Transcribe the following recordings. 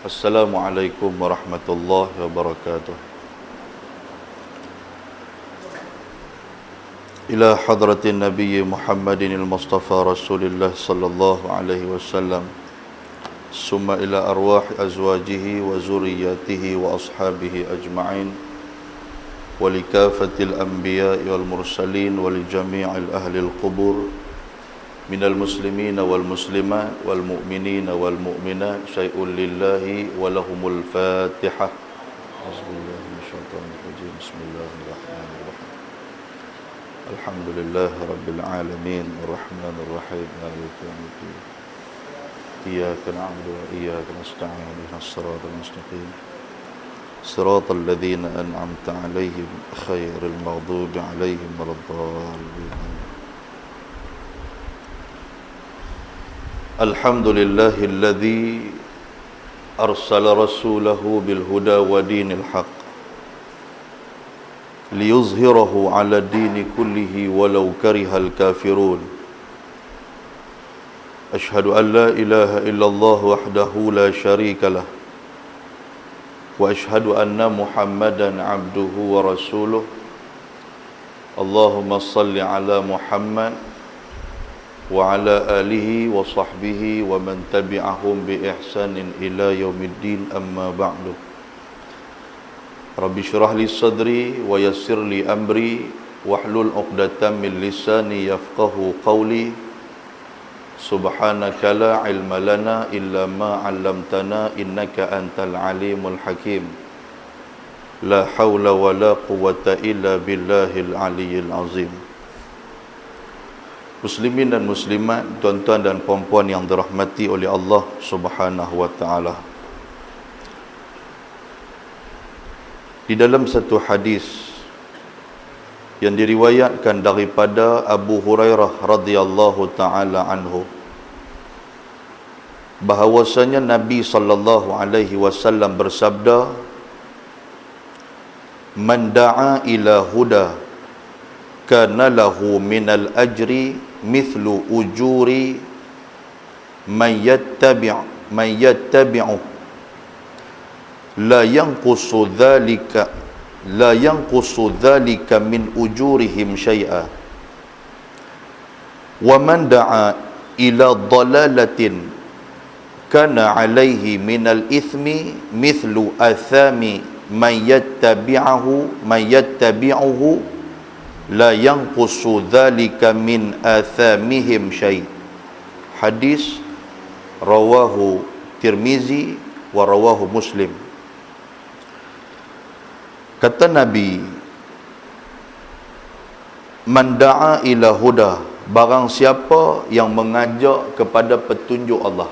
Assalamualaikum warahmatullahi wabarakatuh. Ila hadratin Nabi Muhammadin al-Mustafa Rasulullah sallallahu alaihi wasallam. Summa ila arwahi azwajihi wa zuriyatihi wa ashabihi ajma'in. Wa li kafatil anbiya'i wal mursalin wa li jami'il ahli al-qubur. Minal muslimina wal muslimat wal mu'minina wal mu'minat syai'un lillahi wa lahumul fatihah. Bismillahirrahmanirrahim. Bismillahirrahmanirrahim. Alhamdulillah rabbil alamin arrahmanir rahim maliki yaumiddin. Iyyaka na'budu wa iyyaka nasta'in ihdinas siratal mustaqim. Siratal ladzina an'amta 'alaihim ghairil maghdubi 'alaihim waladdallin. Alhamdulillahilladzi arsala rasulahu bil huda wa dinil haqq liyuzhirahu 'ala dini kullihi walau karihal kafirun. Ashhadu an la ilaha illallah wahdahu la syarika lah wa ashhadu anna Muhammadan 'abduhu wa rasuluh. Allahumma salli 'ala Muhammad wa ala alihi wa sahbihi wa man tabi'ahum bi ihsanin ila yaumiddin, amma ba'du. Rabbi syrah li sadri wa yassir li amri wahlul 'uqdatam min lisani yafqahu qawli. Subhanaka la ilma lana illa ma 'allamtana innaka antal alimul hakim. La haula wa la quwwata illa billahil aliyyil azim. Muslimin dan muslimat, tuan-tuan dan puan-puan yang dirahmati oleh Allah Subhanahu wa taala. Di dalam satu hadis yang diriwayatkan daripada Abu Hurairah radhiyallahu taala anhu, bahawasanya Nabi sallallahu alaihi wasallam bersabda, "Man da'a ila huda kana lahu minal ajri mithlu ujuri man yattabi'u la yanqusu dhalika min ujurihim syai'a wa man da'a ila dhalalatin kana alaihi minal ithmi mithlu athami man yattabi'uhu la yanqusu dhalika min athamihim syai'." Hadis rawahu Tirmizi wa rawahu Muslim. Kata Nabi, man da'a ila huda, barang siapa yang mengajak kepada petunjuk Allah,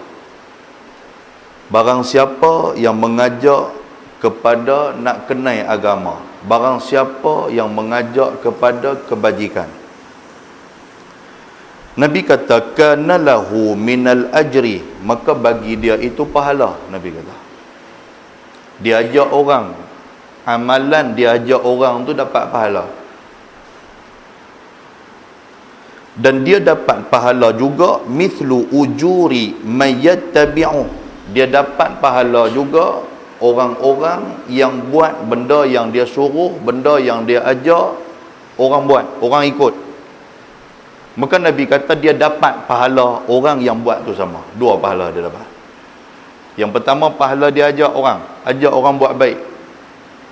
barang siapa yang mengajak kepada nak kenal agama, barang siapa yang mengajak kepada kebajikan, Nabi kata kana lahu minal ajri, maka bagi dia itu pahala. Nabi kata dia ajak orang, amalan dia ajak orang tu dapat pahala, dan dia dapat pahala juga mithlu ujuri mayyattabi'u, dia dapat pahala juga orang-orang yang buat benda yang dia suruh, benda yang dia ajak, orang buat, orang ikut. Maka Nabi kata dia dapat pahala orang yang buat tu sama. Dua pahala dia dapat. Yang pertama, pahala dia ajak orang buat baik.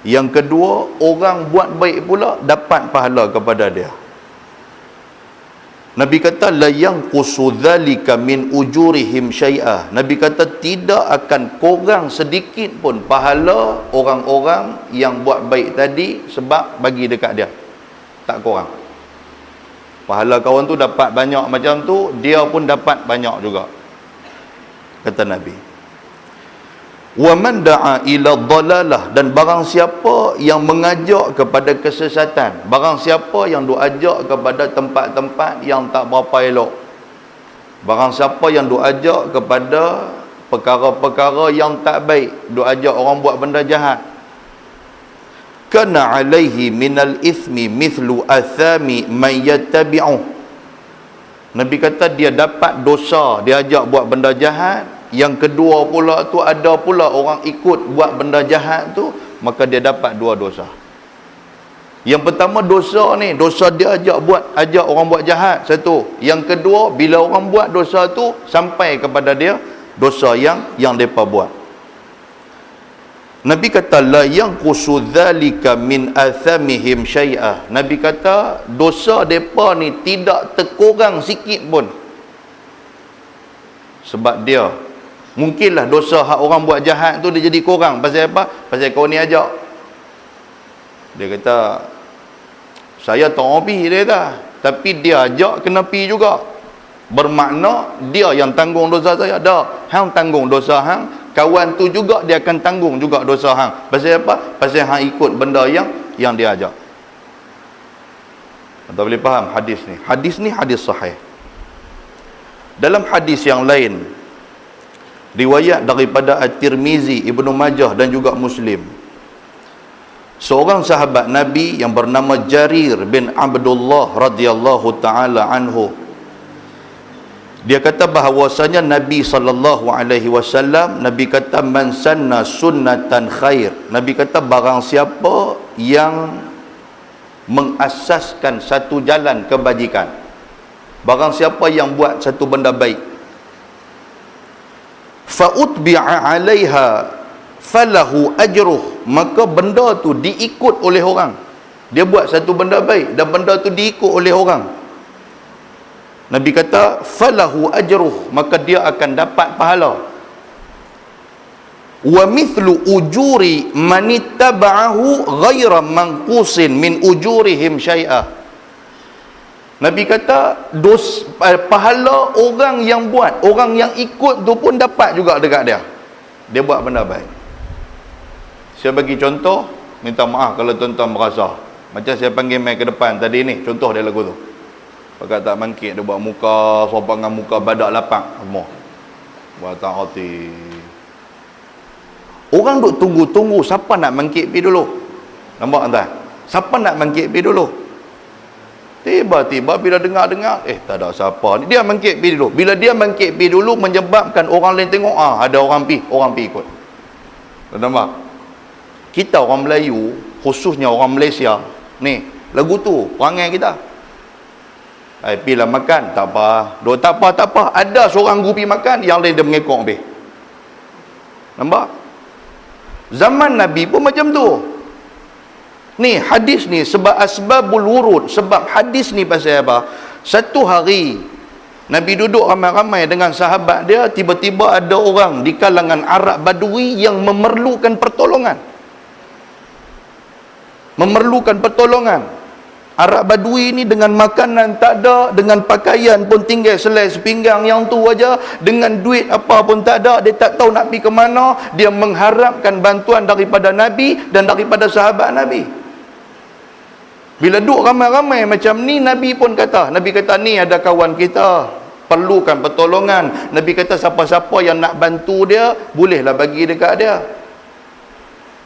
Yang kedua, orang buat baik pula dapat pahala kepada dia. Nabi kata la yanqusu dzalika min ujurihim syai'a. Nabi kata tidak akan kurang sedikit pun pahala orang-orang yang buat baik tadi sebab bagi dekat dia. Tak kurang. Pahala kawan tu dapat banyak macam tu, dia pun dapat banyak juga. Kata Nabi. Wa man da'a ila dhalalah, dan barang siapa yang mengajak kepada kesesatan, barang siapa yang ajak kepada tempat-tempat yang tak berapa elok, barang siapa yang ajak kepada perkara-perkara yang tak baik, ajak orang buat benda jahat, kana alaihi minal ithmi mithlu athami man yattabi'uh. Nabi kata dia dapat dosa, dia ajak buat benda jahat, yang kedua pula tu ada pula orang ikut buat benda jahat tu, maka dia dapat dua dosa. Yang pertama dosa ni, dosa dia ajak orang buat jahat, satu. Yang kedua, bila orang buat dosa tu sampai kepada dia dosa yang depa buat. Nabi kata la yanqusu dzalika min athamihim syai'ah. Nabi kata dosa depa ni tidak terkurang sikit pun. Sebab dia mungkinlah dosa hak orang buat jahat tu dia jadi kurang. Pasal apa? Pasal kau ni ajak. Dia kata saya tak mau pi, dia kata. Tapi dia ajak kena pi juga. Bermakna dia yang tanggung dosa saya. Dah, hang tanggung dosa hang, kawan tu juga dia akan tanggung juga dosa hang. Pasal apa? Pasal hang ikut benda yang dia ajak. Anda boleh faham hadis ni? Hadis ni hadis sahih. Dalam hadis yang lain, riwayat daripada At-Tirmizi, Ibnu Majah dan juga Muslim, seorang sahabat Nabi yang bernama Jarir bin Abdullah radhiyallahu taala anhu, dia kata bahawasanya Nabi SAW, Nabi kata man sanna sunnatan khair. Nabi kata barang siapa yang mengasaskan satu jalan kebajikan, barang siapa yang buat satu benda baik, fa utbi'a 'alaiha falahu ajruh, maka benda tu diikut oleh orang. Dia buat satu benda baik dan benda tu diikut oleh orang. Nabi kata falahu ajruh, maka dia akan dapat pahala. Wa mithlu ujuri man ittaba'ahu ghaira manqusin min ujurihim syai'ah. Nabi kata pahala orang yang buat, orang yang ikut tu pun dapat juga dekat dia. Dia buat benda baik. Saya bagi contoh, minta maaf kalau tuan-tuan merasa. Macam saya panggil mai ke depan tadi ni, contoh dia lagu tu. Pakat tak mangkit, dia buat muka sopan dengan muka badak lapak semua. Buat tak hati. Orang duk tunggu-tunggu siapa nak mangkit pi dulu. Nampak tuan? Siapa nak mangkit pi dulu? Tiba-tiba bila dengar-dengar, tak ada siapa ni, dia mangkit pi dulu. Bila dia mangkit pi dulu menyebabkan orang lain tengok, ada orang pi ikut. Nampak? Kita orang Melayu, khususnya orang Malaysia ni, lagu tu perangai kita. Pilah makan, tak apa. Tak apa. Ada seorang guru pergi makan, yang lain dia mengekor habis. Nampak? Zaman Nabi pun macam tu. Ni hadis ni sebab asbabul wurud, sebab hadis ni pasal apa? Satu hari Nabi duduk ramai-ramai dengan sahabat dia, tiba-tiba ada orang di kalangan Arab Badui yang memerlukan pertolongan. Arab Badui ni dengan makanan tak ada, dengan pakaian pun tinggal selai sepinggang yang tu aja, dengan duit apa pun tak ada, dia tak tahu nak pergi ke mana, dia mengharapkan bantuan daripada Nabi dan daripada sahabat Nabi. Bila duduk ramai-ramai macam ni, Nabi pun kata, ni ada kawan kita perlukan pertolongan. Nabi kata siapa-siapa yang nak bantu dia, bolehlah bagi dekat dia.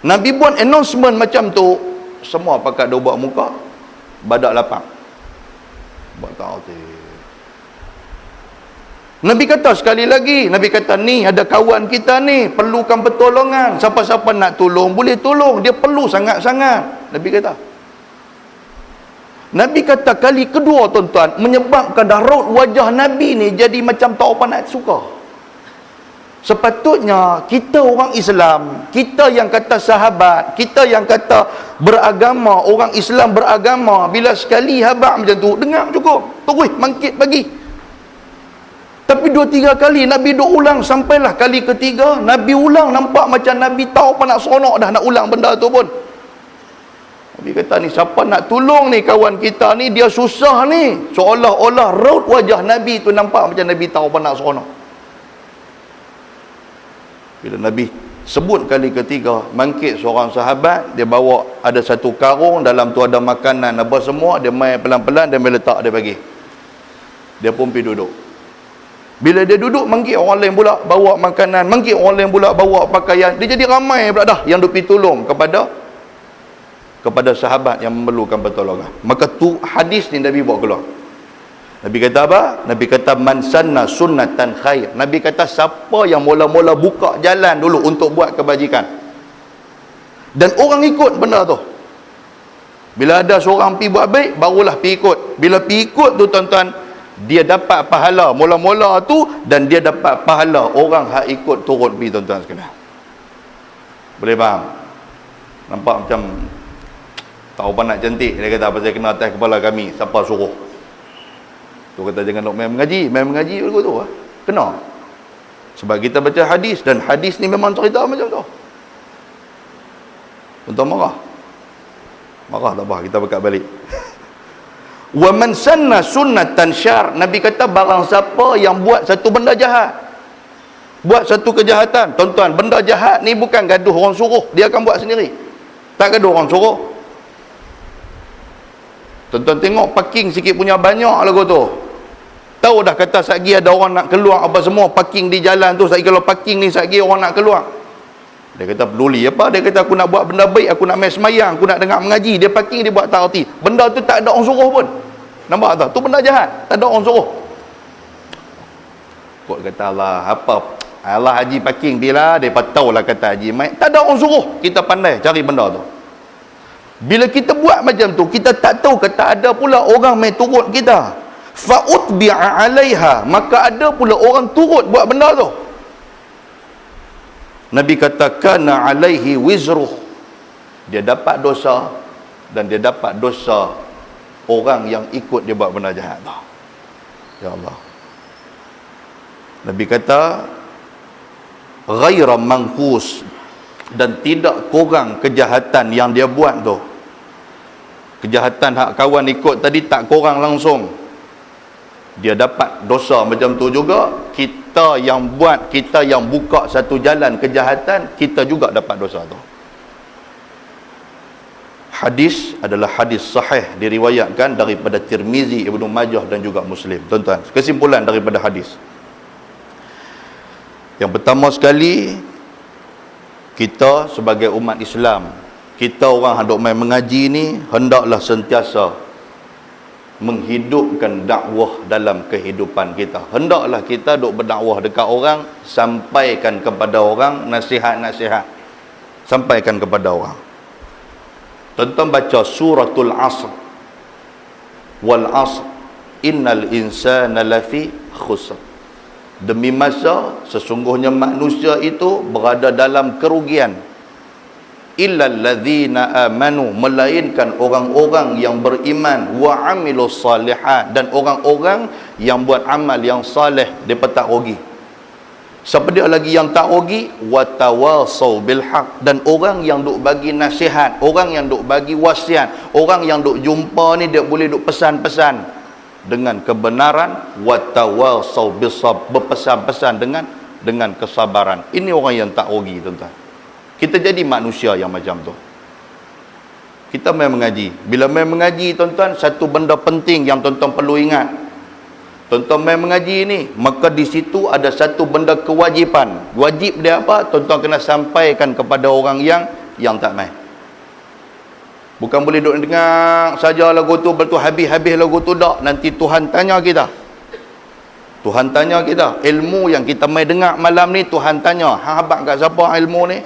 Nabi buat announcement macam tu, semua pakat dia buat muka badak lapang. Buat tahu tu. Nabi kata sekali lagi, Nabi kata ni ada kawan kita ni perlukan pertolongan. Siapa-siapa nak tolong boleh tolong, dia perlu sangat-sangat. Nabi kata kali kedua tuan-tuan, menyebabkan dah raut wajah Nabi ni jadi macam tak apa nak suka. Sepatutnya kita orang Islam, kita yang kata sahabat, kita yang kata beragama, orang Islam beragama, bila sekali habaq macam tu, dengar cukup, terus mangkit bagi. Tapi 2-3 kali Nabi duk ulang, sampailah kali ketiga Nabi ulang, nampak macam Nabi tahu apa nak seronok dah nak ulang benda tu pun. Nabi kata ni siapa nak tolong ni kawan kita ni, dia susah ni. Seolah-olah raut wajah Nabi tu nampak macam Nabi tahu apa nak seronok. Bila Nabi sebut kali ketiga, bangkit seorang sahabat, dia bawa ada satu karung, dalam tu ada makanan apa semua, dia main pelan-pelan, dia main letak, dia bagi. Dia pun pergi duduk. Bila dia duduk, bangkit orang lain pula bawa makanan, bangkit orang lain pula bawa pakaian. Dia jadi ramai pula dah yang duk pergi tolong kepada sahabat yang memerlukan pertolongan. Maka tu hadis ni Nabi bawa keluar. Nabi kata apa? Nabi kata man sanna sunnatan khair. Nabi kata siapa yang mula-mula buka jalan dulu untuk buat kebajikan, dan orang ikut benda tu. Bila ada seorang pergi buat baik, barulah pergi ikut. Bila pergi ikut tu tuan-tuan, dia dapat pahala mula-mula tu, dan dia dapat pahala orang hak ikut turut pergi, tuan-tuan sekalian. Boleh faham? Nampak macam tahu apa nak cantik. Dia kata pasal kena atas kepala kami, siapa suruh? Tu kata jangan nak main mengaji begitu tu. Kena. Sebab kita baca hadis, dan hadis ni memang cerita macam tu. Tuan marah. Marah tak apa, kita bekat balik. Wa man sanna sunnatan syar. Nabi kata barang siapa yang buat satu benda jahat, buat satu kejahatan. Tuan-tuan, benda jahat ni bukan gaduh orang suruh, dia akan buat sendiri. Tak gaduh orang suruh. Tuan-tuan tengok parking sikit punya banyak lagu tu. Tahu dah kata satgi ada orang nak keluar apa semua, parking di jalan tu. Satgi kalau parking ni satgi orang nak keluar, dia kata peduli apa? Dia kata aku nak buat benda baik, aku nak main semayang, aku nak dengar mengaji. Dia parking, dia buat tak erti. Benda tu tak ada orang suruh pun. Nampak tak? Tu benda jahat, tak ada orang suruh. Kok kata Allah apa? Allah haji parking dia lah, dia tahu lah kata haji main. Tak ada orang suruh. Kita pandai cari benda tu. Bila kita buat macam tu, kita tak tahu kata ada pula orang main turut kita. Fa'utbi'a 'alaiha, maka ada pula orang turut buat benda tu. Nabi kata kana 'alaihi wizruh, dia dapat dosa, dan dia dapat dosa orang yang ikut dia buat benda jahat tu. Ya Allah. Nabi kata ghaira manqus, dan tidak kurang kejahatan yang dia buat tu. Kejahatan hak kawan ikut tadi tak kurang langsung, dia dapat dosa macam tu juga. Kita yang buat, kita yang buka satu jalan kejahatan, kita juga dapat dosa tu. Hadis adalah hadis sahih, diriwayatkan daripada Tirmizi, Ibnu Majah dan juga Muslim. Tuan-tuan, kesimpulan daripada hadis. Yang pertama sekali, kita sebagai umat Islam, kita orang hendak main mengaji ni, hendaklah sentiasa menghidupkan dakwah dalam kehidupan kita. Hendaklah kita duk berdakwah dekat orang, sampaikan kepada orang nasihat-nasihat, sampaikan kepada orang. Tuan-tuan baca suratul Asr, wal Asr innal insana lafi khusr. Demi masa, sesungguhnya manusia itu berada dalam kerugian. Illal ladzina amanu, melainkan orang-orang yang beriman, wa amilus salihat, dan orang-orang yang buat amal yang saleh, depa tak rugi. Siapa dia lagi yang tak rugi? Wa tawasau bil haq, dan orang yang duk bagi nasihat, orang yang duk bagi wasiat, orang yang duk jumpa ni dia boleh duk pesan-pesan dengan kebenaran. Wa tawasau bis sabr, berpesan-pesan dengan kesabaran. Ini orang yang tak rugi, tuan-tuan. Kita jadi manusia yang macam tu. Kita main mengaji. Bila main mengaji, tuan-tuan, satu benda penting yang tuan-tuan perlu ingat. Tuan-tuan main mengaji ni, maka di situ ada satu benda kewajipan. Wajib dia apa? Tuan-tuan kena sampaikan kepada orang yang tak main. Bukan boleh duduk dengar saja lagu tu, betul habis-habis lagu tu dak. Nanti Tuhan tanya kita. Tuhan tanya kita. Ilmu yang kita main dengar malam ni, Tuhan tanya, hang habaq kat siapa ilmu ni?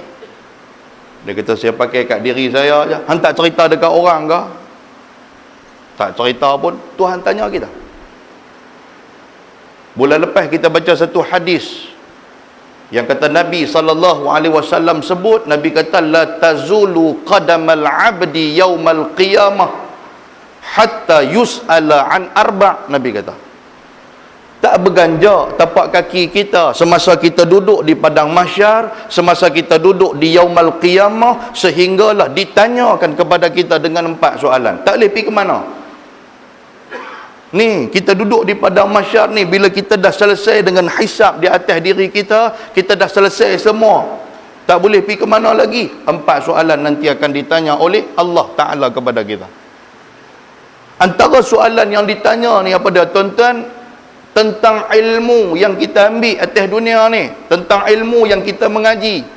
Dia kata saya pakai kat diri saya aja. Hang tak cerita dekat orang ke? Tak cerita pun, Tuhan tanya kita. Bulan lepas kita baca satu hadis yang kata Nabi SAW sebut, Nabi kata la tazulu qadamal abdi yaumal qiyamah hatta yus'ala an arba'. Nabi kata tak berganjak tapak kaki kita semasa kita duduk di padang mahsyar, semasa kita duduk di yaumal qiyamah, sehinggalah ditanyakan kepada kita dengan 4 soalan. Tak boleh pergi ke mana. Ni kita duduk di padang mahsyar ni, bila kita dah selesai dengan hisab di atas diri kita, kita dah selesai semua, tak boleh pergi ke mana lagi. 4 soalan nanti akan ditanya oleh Allah Ta'ala kepada kita. Antara soalan yang ditanya ni apa dia, tuan-tuan? Tentang ilmu yang kita ambil atas dunia ni, tentang ilmu yang kita mengaji.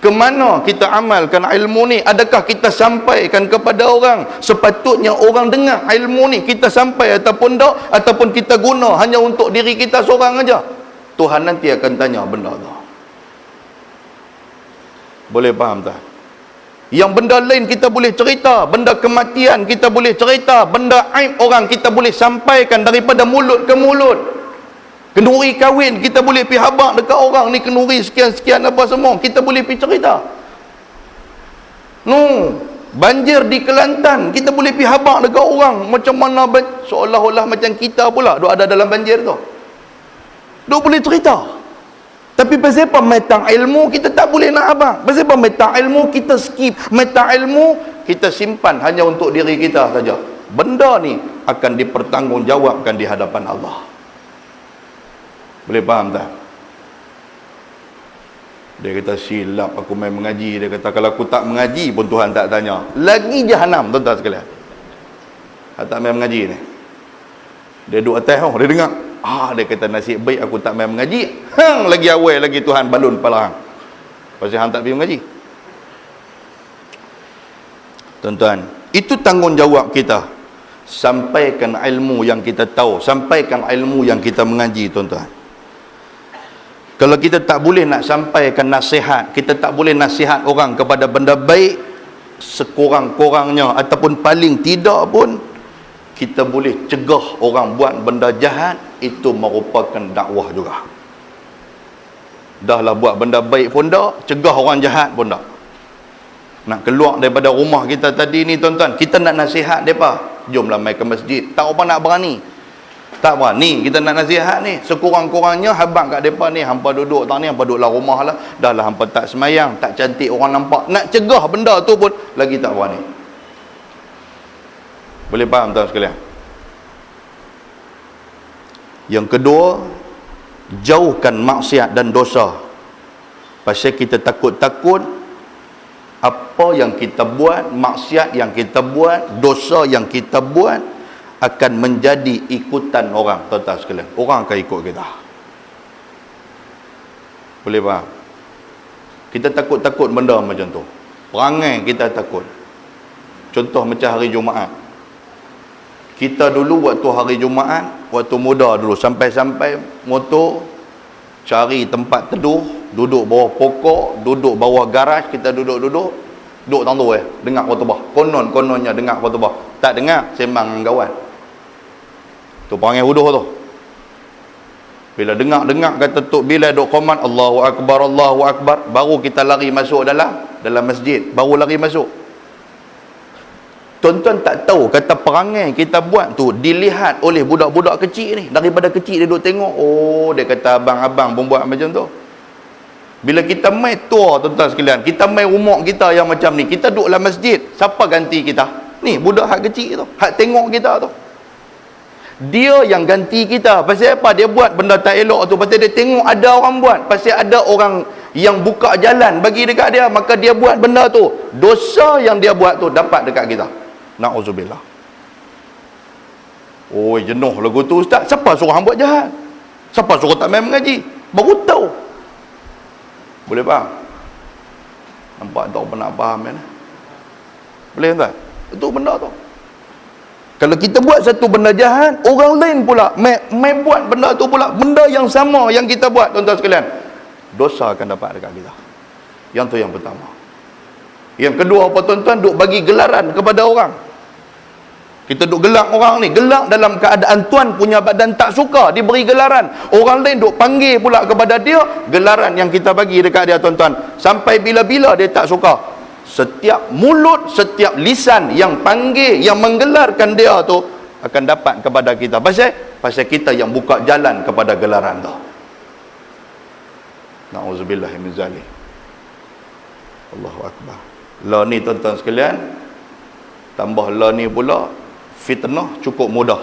Ke mana kita amalkan ilmu ni? Adakah kita sampaikan kepada orang? Sepatutnya orang dengar ilmu ni, kita sampai ataupun tak, ataupun kita guna hanya untuk diri kita seorang aja. Tuhan nanti akan tanya benda tu. Boleh faham tak? Yang benda lain kita boleh cerita, benda kematian kita boleh cerita, benda aib orang kita boleh sampaikan daripada mulut ke mulut. Kenduri kahwin kita boleh pergi habaq dekat orang ni, kenduri sekian-sekian apa semua, kita boleh pergi cerita. Banjir di Kelantan kita boleh pergi habaq dekat orang, macam mana seolah-olah macam kita pula duk ada dalam banjir tu. Duk boleh cerita. Tapi pasal apa metang ilmu kita tak boleh nak habaq? Pasal apa metang ilmu kita skip? Metang ilmu kita simpan hanya untuk diri kita saja. Benda ni akan dipertanggungjawabkan di hadapan Allah. Boleh faham tak? Dia kata silap aku main mengaji. Dia kata kalau aku tak mengaji pun Tuhan tak tanya. Lagi jahanam tuan-tuan sekalian. Tak main mengaji ni. Dia duduk atas dia dengar. Dia kata nasib baik aku tak main mengaji. Lagi awal lagi Tuhan balun kepala hang. Pasal hang tak pergi mengaji. Tuan-tuan, itu tanggungjawab kita. Sampaikan ilmu yang kita tahu, sampaikan ilmu yang kita mengaji, tuan-tuan. Kalau kita tak boleh nak sampaikan nasihat, kita tak boleh nasihat orang kepada benda baik, sekurang-kurangnya ataupun paling tidak pun kita boleh cegah orang buat benda jahat, itu merupakan dakwah juga. Dahlah buat benda baik pun tak, cegah orang jahat pun tak. Nak keluar daripada rumah kita tadi ni, tuan-tuan, kita nak nasihat mereka, jomlah mai ke masjid. Tak apa nak berani. Tak berani kita nak nasihat ni. Sekurang-kurangnya habang kat mereka ni, hampa duduk tak ni, hampa duduklah rumah lah, dah lah hampa tak semayang, tak cantik orang nampak. Nak cegah benda tu pun lagi tak berani. Boleh faham tuan sekalian? Yang kedua, jauhkan maksiat dan dosa. Pasal kita takut-takut apa yang kita buat, maksiat yang kita buat, dosa yang kita buat akan menjadi ikutan orang, tuan-tuan sekalian. Orang akan ikut kita. Boleh faham? Kita takut-takut benda macam tu. Perangai kita takut. Contoh macam hari Jumaat. Kita dulu waktu hari Jumaat, waktu muda dulu, sampai-sampai motor, cari tempat teduh, duduk bawah pokok, duduk bawah garaj, kita duduk tang tu dengar khutbah. Kononnya dengar khutbah. Tak dengar, sembang dengan kawan. Tu perangai huduh tu. Bila dengar kata Tok Bilal duk qomat Allahu Akbar, baru kita lari masuk dalam masjid, baru lari masuk. Tuan-tuan tak tahu kata perangai kita buat tu dilihat oleh budak-budak kecil ni. Daripada kecil dia duk tengok, dia kata abang-abang pun buat macam tu. Bila kita mai tua, tuan-tuan sekalian, kita mai rumah kita yang macam ni, kita duduk dalam masjid, siapa ganti kita? Ni budak hak kecil tu, hak tengok kita tu. Dia yang ganti kita. Pasal apa? Dia buat benda tak elok tu. Pasal dia tengok ada orang buat. Pasal ada orang yang buka jalan bagi dekat dia, maka dia buat benda tu. Dosa yang dia buat tu dapat dekat kita. Na'udzubillah. Jenuh lagu tu ustaz. Siapa suruh hang buat jahat? Siapa suruh tak main mengaji? Baru tahu. Boleh faham? Nampak tak pernah faham kan? Boleh tak? Itu benda tu. Kalau kita buat satu benda jahat, orang lain pula mai buat benda tu pula, benda yang sama yang kita buat, tuan-tuan sekalian, dosa akan dapat dekat kita. Yang tu yang pertama. Yang kedua apa, tuan-tuan? Duk bagi gelaran kepada orang. Kita duk gelak orang ni, gelak dalam keadaan tuan punya badan tak suka diberi gelaran. Orang lain duk panggil pula kepada dia, gelaran yang kita bagi dekat dia, tuan-tuan. Sampai bila-bila dia tak suka. Setiap mulut, setiap lisan yang panggil, yang menggelarkan dia tu akan dapat kepada kita. Pasal kita yang buka jalan kepada gelaran tu. Na'udzubillah min zalik. Allahu Akbar. La ni tuan-tuan sekalian, tambah la ni pula, fitnah cukup mudah.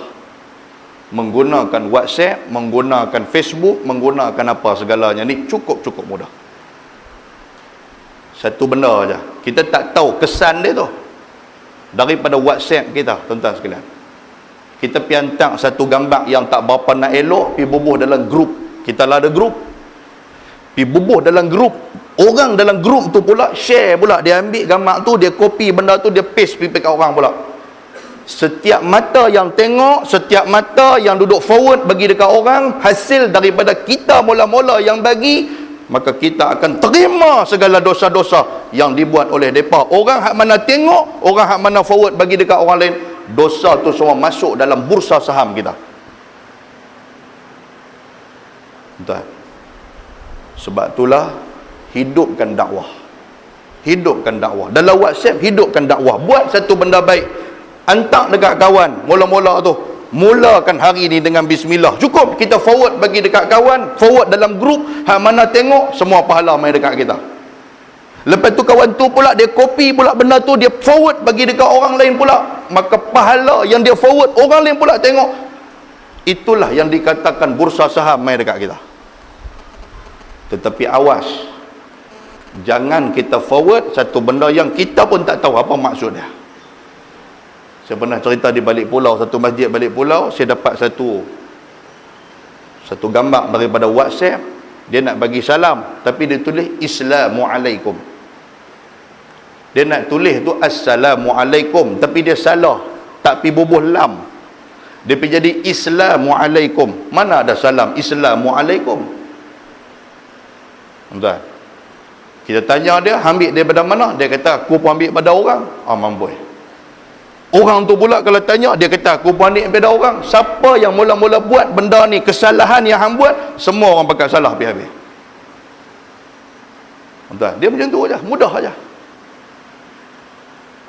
Menggunakan WhatsApp, menggunakan Facebook, menggunakan apa segalanya ni cukup mudah. Satu benda aja, kita tak tahu kesan dia tu daripada WhatsApp kita, tuan-tuan sekalian. Kita pergi hantar satu gambar yang tak berapa nak elok, pergi bubuh dalam grup. Kita lah ada grup. Pi bubuh dalam grup, orang dalam grup tu pula share pula, dia ambil gambar tu, dia copy benda tu, dia paste pergi kat orang pula. Setiap mata yang tengok, setiap mata yang duduk forward bagi dekat orang, hasil daripada kita mula-mula yang bagi, maka kita akan terima segala dosa-dosa yang dibuat oleh mereka. Orang hak mana tengok, orang hak mana forward bagi dekat orang lain, dosa tu semua masuk dalam bursa saham kita. Betul. Sebab itulah hidupkan dakwah. Hidupkan dakwah. Dalam WhatsApp hidupkan dakwah. Buat satu benda baik, hantar dekat kawan. Mula-mula tu, mulakan hari ni dengan bismillah. Cukup kita forward bagi dekat kawan, forward dalam grup, hak mana tengok semua pahala mai dekat kita. Lepas tu kawan tu pula dia copy pula benda tu, dia forward bagi dekat orang lain pula, maka pahala yang dia forward orang lain pula tengok. Itulah yang dikatakan bursa saham mai dekat kita. Tetapi awas, jangan kita forward satu benda yang kita pun tak tahu apa maksud dia. Saya pernah cerita di balik pulau, satu masjid balik pulau, saya dapat satu gambar daripada WhatsApp. Dia nak bagi salam, tapi dia tulis Assalamualaikum. Dia nak tulis tu Assalamualaikum, tapi dia salah, tak pi bubuh lam, dia pergi jadi Islamualaikum. Mana ada salam Islamualaikum? Tuan, kita tanya dia, ambil dia pada mana? Dia kata aku pun ambil pada orang. Mampu. Orang tu pula kalau tanya, dia kata aku pun ambil pada orang. Siapa yang mula-mula buat benda ni, kesalahan yang hang buat, semua orang pakai salah habis-habis. Tuan, dia macam tu aja, mudah aja.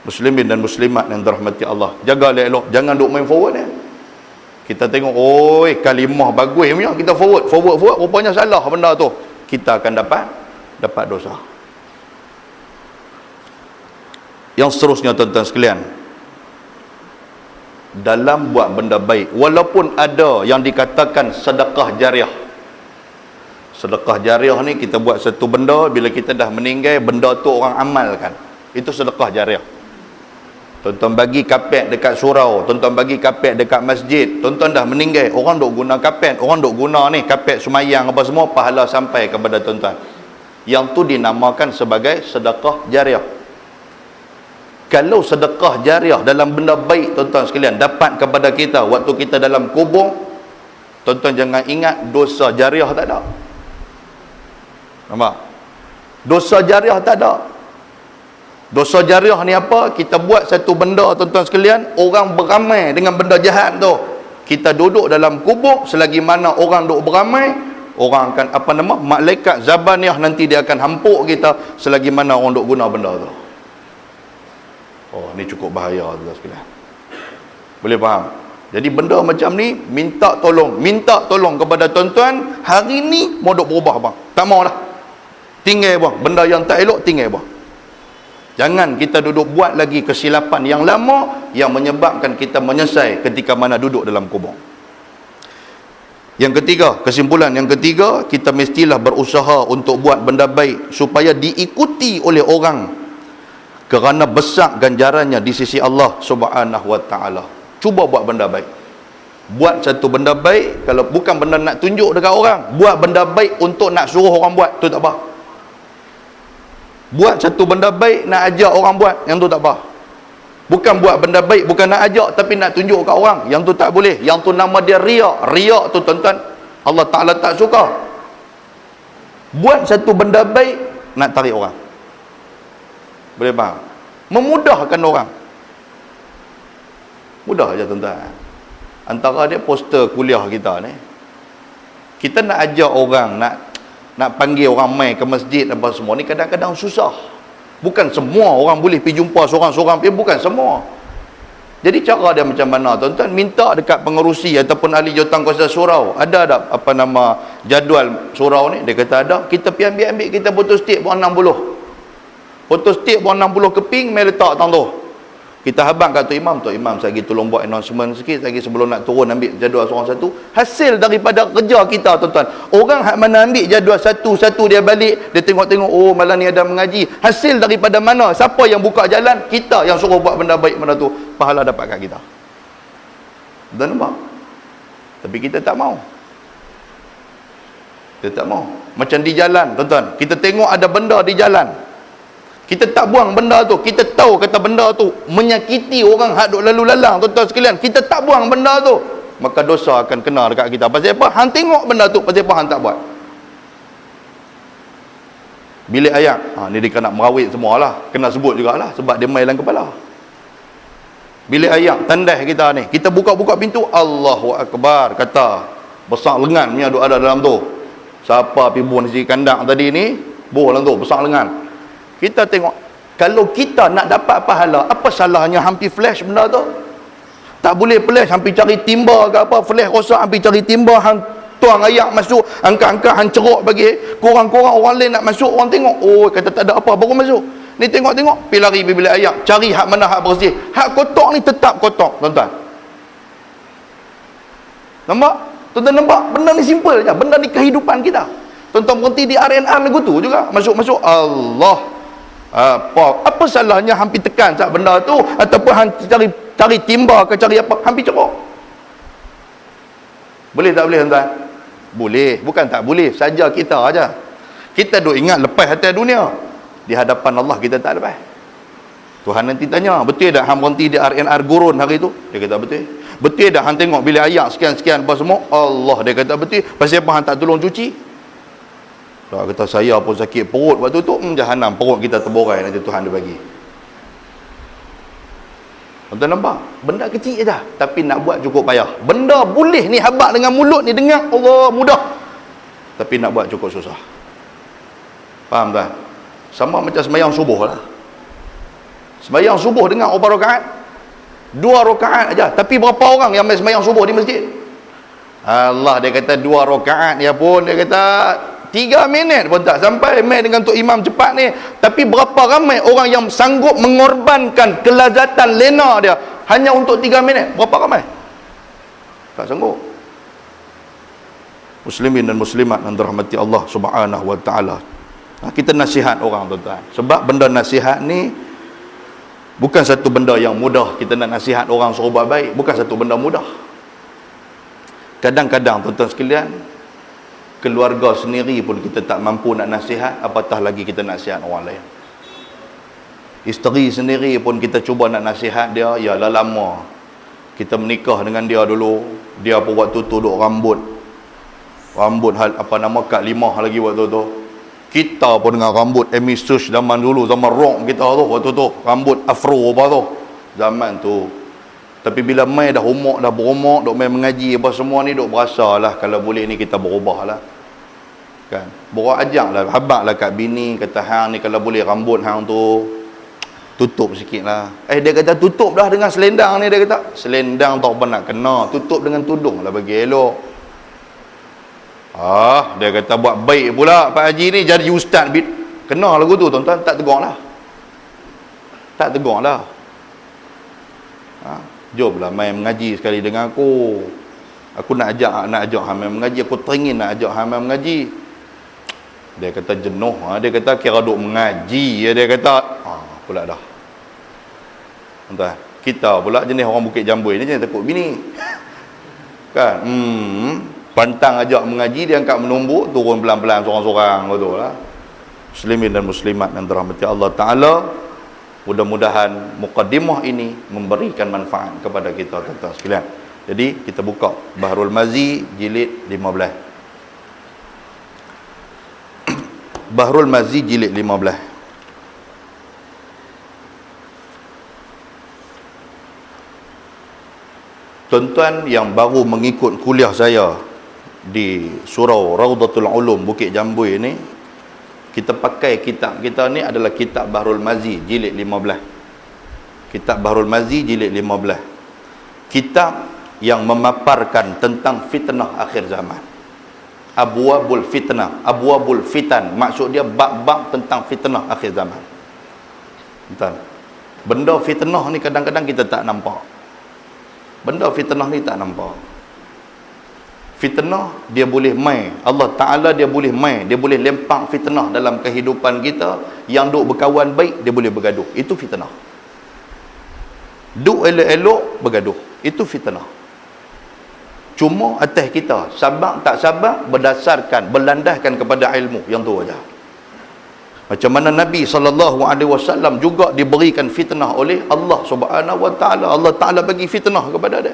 Muslimin dan muslimat yang dirahmati Allah, jaga elok, jangan duk main forward ya. Kita tengok, oi kalimah bagus punya, kita forward, rupanya salah benda tu, kita akan dapat dosa. Yang seterusnya tuan-tuan sekalian, dalam buat benda baik, walaupun ada yang dikatakan sedekah jariah. Sedekah jariah ni kita buat satu benda, bila kita dah meninggal, benda tu orang amalkan, itu sedekah jariah. Tuan-tuan bagi kapet dekat surau, tuan-tuan bagi kapet dekat masjid, tuan-tuan dah meninggal, orang duk guna kapet, orang duk guna ni kapet semayang apa semua, pahala sampai kepada tuan-tuan. Yang tu dinamakan sebagai sedekah jariah. Kalau sedekah jariah dalam benda baik tuan-tuan sekalian dapat kepada kita waktu kita dalam kubur, tuan-tuan jangan ingat dosa jariah tak ada. Nampak? Dosa jariah tak ada. Dosa jariah ni apa? Kita buat satu benda tuan-tuan sekalian, orang beramai dengan benda jahat tu. Kita duduk dalam kubur, selagi mana orang duduk beramai, orang akan malaikat Zabaniah nanti dia akan hampuk kita selagi mana orang duduk guna benda tu. Oh, ni cukup bahaya tuan-tuan sekalian. Boleh faham? Jadi benda macam ni minta tolong kepada tuan-tuan, hari ni mau duk berubah bang. Tak mau dah. Tinggal bang, benda yang tak elok tinggal bang. Jangan kita duduk buat lagi kesilapan yang lama yang menyebabkan kita menyesal ketika mana duduk dalam kubur. Yang ketiga, kesimpulan yang ketiga, kita mestilah berusaha untuk buat benda baik supaya diikuti oleh orang, kerana besar ganjarannya di sisi Allah Subhanahu wa taala. Cuba buat benda baik. Buat satu benda baik, kalau bukan benda nak tunjuk dekat orang, buat benda baik untuk nak suruh orang buat, tu tak apa. Buat satu benda baik nak ajak orang buat, yang tu tak apa. Bukan buat benda baik, bukan nak ajak tapi nak tunjuk kat orang, yang tu tak boleh. Yang tu nama dia riak. Riak tu tuan-tuan, Allah Ta'ala tak suka. Buat satu benda baik nak tarik orang. Boleh faham? Memudahkan orang. Mudah aja tuan-tuan. Antara dia poster kuliah kita ni, kita nak ajak orang, nak panggil orang mai ke masjid apa semua ni, kadang-kadang susah. Bukan semua orang boleh pergi jumpa seorang-seorang, bukan semua. Jadi cara dia macam mana tuan-tuan? Minta dekat pengerusi ataupun ahli jawatankuasa surau, ada tak jadual surau ni? Dia kata ada. Kita pergi ambil, kita foto stick buang 60. Foto stick buang 60 keping, mai letak tang tu. Kita habang kat Tok Imam, saya pergi tolong buat announcement sikit lagi sebelum nak turun ambil jadual seorang satu. Hasil daripada kerja kita tuan-tuan, orang hak mana ambil jadual satu-satu dia balik, dia tengok-tengok, oh malam ni ada mengaji. Hasil daripada mana? Siapa yang buka jalan? Kita yang suruh buat benda baik benda tu, pahala dapat kat kita. Dan nampak? Tapi kita tak mau. Dia tak mau. Macam di jalan, tuan-tuan, kita tengok ada benda di jalan, kita tak buang benda tu. Kita tahu kata benda tu menyakiti orang hak duk lalu lalang, tuan-tuan sekalian, kita tak buang benda tu, maka dosa akan kena dekat kita. Pasal apa? Hang tengok benda tu, pasal apa hang tak buat? Bilik air, ni dia nak merawit semualah, kena sebut jugalah sebab dia main dalam kepala. Bilik air tandas kita ni, kita buka-buka pintu, Allahu Akbar, kata besar lengan punya duk ada dalam tu. Siapa pergi buang nasi kandang tadi ni, buang dalam tu besar lengan. Kita tengok, kalau kita nak dapat pahala, apa salahnya hampir flash benda tu? Tak boleh flash, hampir cari timba ke apa, flash rosak, hampir cari timba, hang tuang air masuk, angkat-angkat, hang ceruk bagi korang-korang orang lain nak masuk, orang tengok, oh kata tak ada apa, baru masuk. Ni tengok-tengok, pergi lari pergi bilik air, cari hak mana hak bersih. Hak kotor ni tetap kotor, tuan-tuan. Nampak? Tuan-tuan nampak? Benda ni simple je, benda ni kehidupan kita. Tuan-tuan berhenti di RNR lagu tu juga, masuk-masuk, Allah. Apa salahnya hampir tekan sat benda tu, ataupun hang cari timba ke cari apa, hampir ceruk. Boleh tak boleh, tuan-tuan? Boleh, bukan tak boleh, saja kita aja. Kita duk ingat lepas atas dunia, di hadapan Allah kita tak lepas. Tuhan nanti tanya, betul tak hang berhenti di RNR Gurun hari tu? Dia kata betul. Betul tak hang tengok bilik air sekian-sekian apa semua? Allah, dia kata betul. Pasal apa hang tak tolong cuci? Dia kata saya pun sakit perut waktu tu, jahanam, perut kita terborai, nanti Tuhan dia bagi. Tuan-tuan nampak? Benda kecil je, tapi nak buat cukup payah. Benda boleh ni habaq dengan mulut ni dengar Allah mudah, tapi nak buat cukup susah. Faham tak? Sama macam sembahyang subuh lah. Sembahyang subuh dengar berapa rakaat? 2 rakaat aja, tapi berapa orang yang main sembahyang subuh di masjid? Allah, dia kata 2 rakaat dia pun, dia kata 3 minit pun tak sampai main dengan Tok Imam cepat ni. Tapi berapa ramai orang yang sanggup mengorbankan kelazatan lena dia hanya untuk 3 minit? Berapa ramai? Tak sanggup. Muslimin dan muslimat yang dirahmati Allah Subhanahu wa taala. Kita nasihat orang, tuan-tuan. Sebab benda nasihat ni bukan satu benda yang mudah. Kita nak nasihat orang suruh buat baik, bukan satu benda mudah. Kadang-kadang, tuan-tuan sekalian, keluarga sendiri pun kita tak mampu nak nasihat, apatah lagi kita nasihat orang lain. Isteri sendiri pun kita cuba nak nasihat dia, ya dah lama kita menikah dengan dia dulu, dia pun waktu tu duk rambut hal apa nama Kak Limah lagi waktu tu. Kita pun dengan rambut Amy Sush zaman dulu, zaman rock kita tu, waktu tu rambut afro apa tu zaman tu. Tapi bila mai dah umur, dah berumur, duk mai mengaji apa semua ni, duk berasa lah kalau boleh ni kita berubah lah. Kan? Borok ajak lah, habaq lah kat bini, kata hang ni kalau boleh rambut hang tu tutup sikit lah. Dia kata tutup dah dengan selendang ni, dia kata. Selendang tak apa nak kena, tutup dengan tudung lah bagi elok. Dia kata buat baik pula Pak Haji ni jadi ustaz. Kena lagu tu, tuan-tuan, tak tegur lah. Tak tegur lah. Jomlah main mengaji sekali dengan aku. Aku nak ajak hang main mengaji, aku teringin nak ajak hang main mengaji. Dia kata jenuh, dia kata kira duk mengaji, dia kata pula dah. Entah, kita pula jenis orang Bukit Jambui ni jenis takut bini. Kan? Pantang ajak mengaji, dia angkat menumbuk, turun pelan-pelan sorang-sorang, betul lah. Muslimin dan muslimat yang dirahmati Allah Ta'ala, mudah-mudahan muqaddimah ini memberikan manfaat kepada kita, tuan-tuan sekalian. Jadi kita buka Bahrul Mazi jilid 15. Bahrul Mazi jilid 15. Tuan-tuan yang baru mengikut kuliah saya di Surau Raudatul Ulum Bukit Jambui ni, kita pakai kitab kita ni adalah kitab Bahrul Mazi jilid 15. Kitab Bahrul Mazi jilid 15. Kitab yang memaparkan tentang fitnah akhir zaman. Abwabul fitnah, abwabul fitan, maksud dia bab-bab tentang fitnah akhir zaman. Entah. Benda fitnah ni kadang-kadang kita tak nampak. Benda fitnah ni tak nampak. Fitnah dia boleh main, Allah Ta'ala dia boleh main, dia boleh lempak fitnah dalam kehidupan kita. Yang duk berkawan baik, dia boleh bergaduh. Itu fitnah. Duk elok-elok bergaduh, itu fitnah. Cuma atas kita sabar tak sabar berlandaskan kepada ilmu yang tu aja. Macam mana Nabi SAW juga diberikan fitnah oleh Allah Subhanahu Wa Taala. Allah Taala bagi fitnah kepada dia.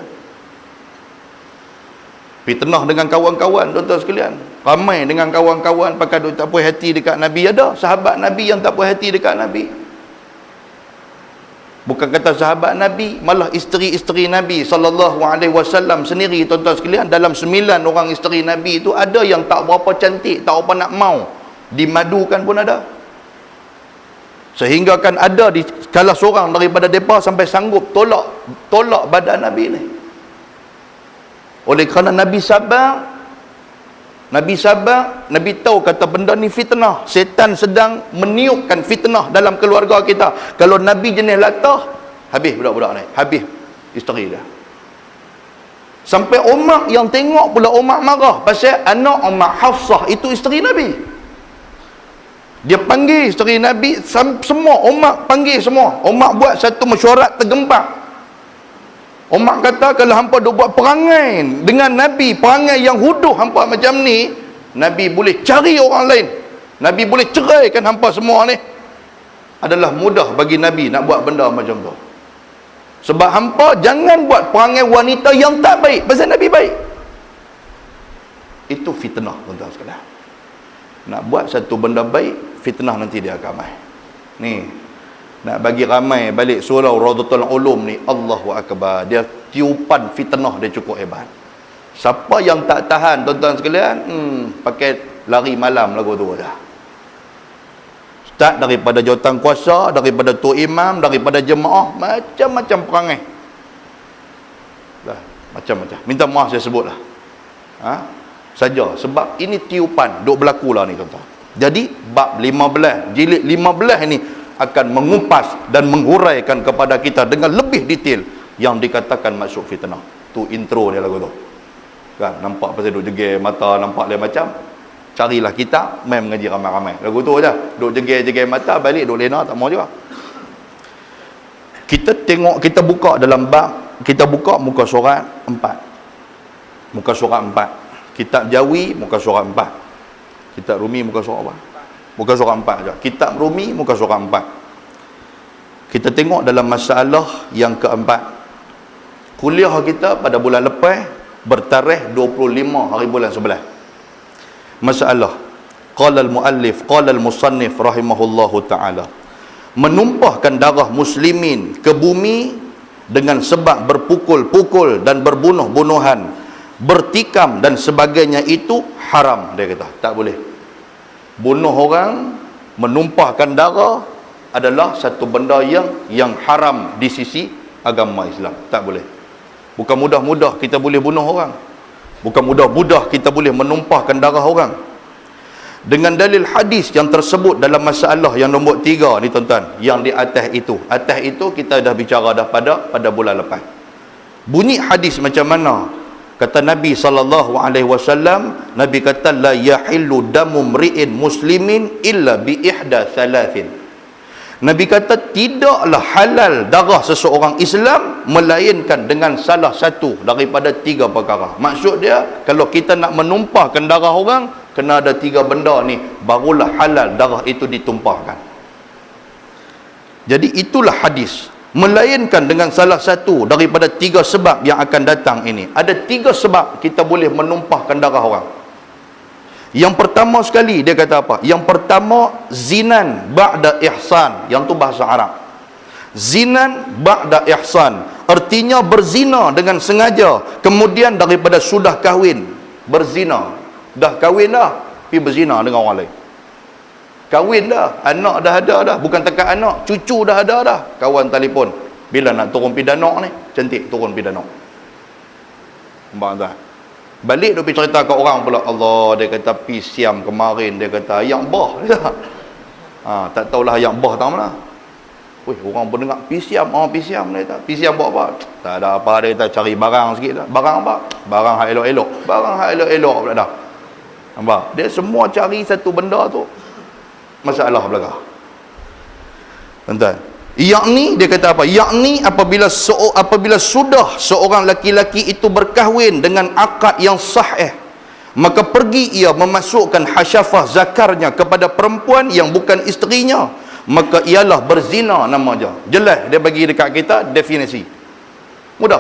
Fitnah dengan kawan-kawan, tuan-tuan sekalian. Ramai dengan kawan-kawan pakai duk tak puas hati dekat Nabi. Ada sahabat Nabi yang tak puas hati dekat Nabi. Bukan kata sahabat Nabi, malah isteri-isteri Nabi SAW sendiri, tuan-tuan sekalian, dalam 9 orang isteri Nabi itu ada yang tak berapa cantik, tak apa nak mau. Dimadukan pun ada. Sehingga kan ada di salah seorang daripada mereka sampai sanggup tolak badan Nabi ni. Oleh kerana Nabi sabar, Nabi tahu kata benda ni fitnah. Setan sedang meniupkan fitnah dalam keluarga kita. Kalau Nabi jenis latah, habis budak-budak ni, habis isteri dia. Sampai Umar yang tengok pula, Umar marah pasal anak Umar Hafsah itu isteri Nabi. Dia panggil isteri Nabi, semua Umar panggil semua. Umar buat satu mesyuarat tergembak. Umar kata kalau hampa duk buat perangai dengan Nabi, perangai yang huduh hampa macam ni, Nabi boleh cari orang lain. Nabi boleh ceraikan hampa semua ni. Adalah mudah bagi Nabi nak buat benda macam tu. Sebab hampa jangan buat perangai wanita yang tak baik pasal Nabi baik. Itu fitnah, tuan-tuan sekalian. Nak buat satu benda baik, fitnah nanti dia akan mai. Ni nak bagi ramai balik surau Radatul Ulum ni, Allahu Akbar, dia tiupan fitnah dia cukup hebat. Siapa yang tak tahan, tuan-tuan sekalian, pakai lari malam lagu tu dah. Start daripada jawatan kuasa, daripada tu imam, daripada jemaah, macam-macam perangai. Dah, macam-macam. Minta maaf saya sebutlah. Saja sebab ini tiupan duk berlaku lah ni, tuan-tuan. Jadi bab 15, jilid 15 ni akan mengupas dan menguraikan kepada kita dengan lebih detail yang dikatakan maksud fitnah. Tu intro dia lagu tu. Kan nampak pasal duk jegel mata, nampak lain macam. Carilah kita main mengaji ramai-ramai. Lagu tu aja. Duk jegel mata, balik duk lena tak mau juga. Kita tengok, kita buka dalam bab, kita buka muka surat 4. Muka surat 4. Kitab Jawi muka surat 4. Kitab Rumi muka surat apa? Muka surat 4 aja. Kitab Rumi muka surat 4. Kita tengok dalam masalah yang keempat. Kuliah kita pada bulan lepas bertarikh 25 hari bulan 11. Masalah qala al-muallif qala al-musannif rahimahullahu taala, menumpahkan darah muslimin ke bumi dengan sebab berpukul-pukul dan berbunuh-bunuhan, bertikam dan sebagainya itu haram, dia kata. Tak boleh. Bunuh orang, menumpahkan darah adalah satu benda yang haram di sisi agama Islam. Tak boleh. Bukan mudah-mudah kita boleh bunuh orang. Bukan mudah-mudah kita boleh menumpahkan darah orang. Dengan dalil hadis yang tersebut dalam masalah yang nombor 3 ni, tuan-tuan, yang di atas itu. Atas itu kita dah bicara dah pada bulan lepas. Bunyi hadis macam mana? Kata Nabi SAW, Nabi kata la yahillu damu mri'in muslimin illa bi ihda thalathin. Nabi kata tidaklah halal darah seseorang Islam melainkan dengan salah satu daripada 3 perkara. Maksud dia, kalau kita nak menumpahkan darah orang, kena ada 3 benda ni, barulah halal darah itu ditumpahkan. Jadi itulah hadis. Melainkan dengan salah satu daripada 3 sebab yang akan datang ini. Ada 3 sebab kita boleh menumpahkan darah orang. Yang pertama sekali dia kata apa? Yang pertama, zinan ba'da ihsan. Yang tu bahasa Arab. Zinan ba'da ihsan, artinya berzina dengan sengaja, kemudian daripada sudah kahwin. Berzina, dah kahwin dah, pergi berzina dengan orang lain. Kahwin dah, anak dah ada dah, bukan takat anak, cucu dah ada dah. Kawan telefon, bila nak turun pidana ni, cantik turun pidana. Nampak tak? Balik dia pergi cerita ke orang pula, Allah, dia kata pi siam kemarin, dia kata yang bah. Tak tahulah yang bah tak mana. Weh, orang pun dengar pi siam, pi siam, dia kata pi siam buat apa? Tak ada apa, dia kata cari barang sikit dah. Barang apa? Barang hak elok-elok. Barang hak elok-elok pula dah. Nampak? Dia semua cari satu benda tu. Masalah belakang. Tuan-tuan, Yakni, dia kata apa? Yakni apabila sudah seorang laki-laki itu berkahwin dengan akad yang sahih, maka pergi ia memasukkan hasyafah zakarnya kepada perempuan yang bukan isterinya, maka ialah berzina nama dia. Jelas dia bagi dekat kita definisi. Mudah.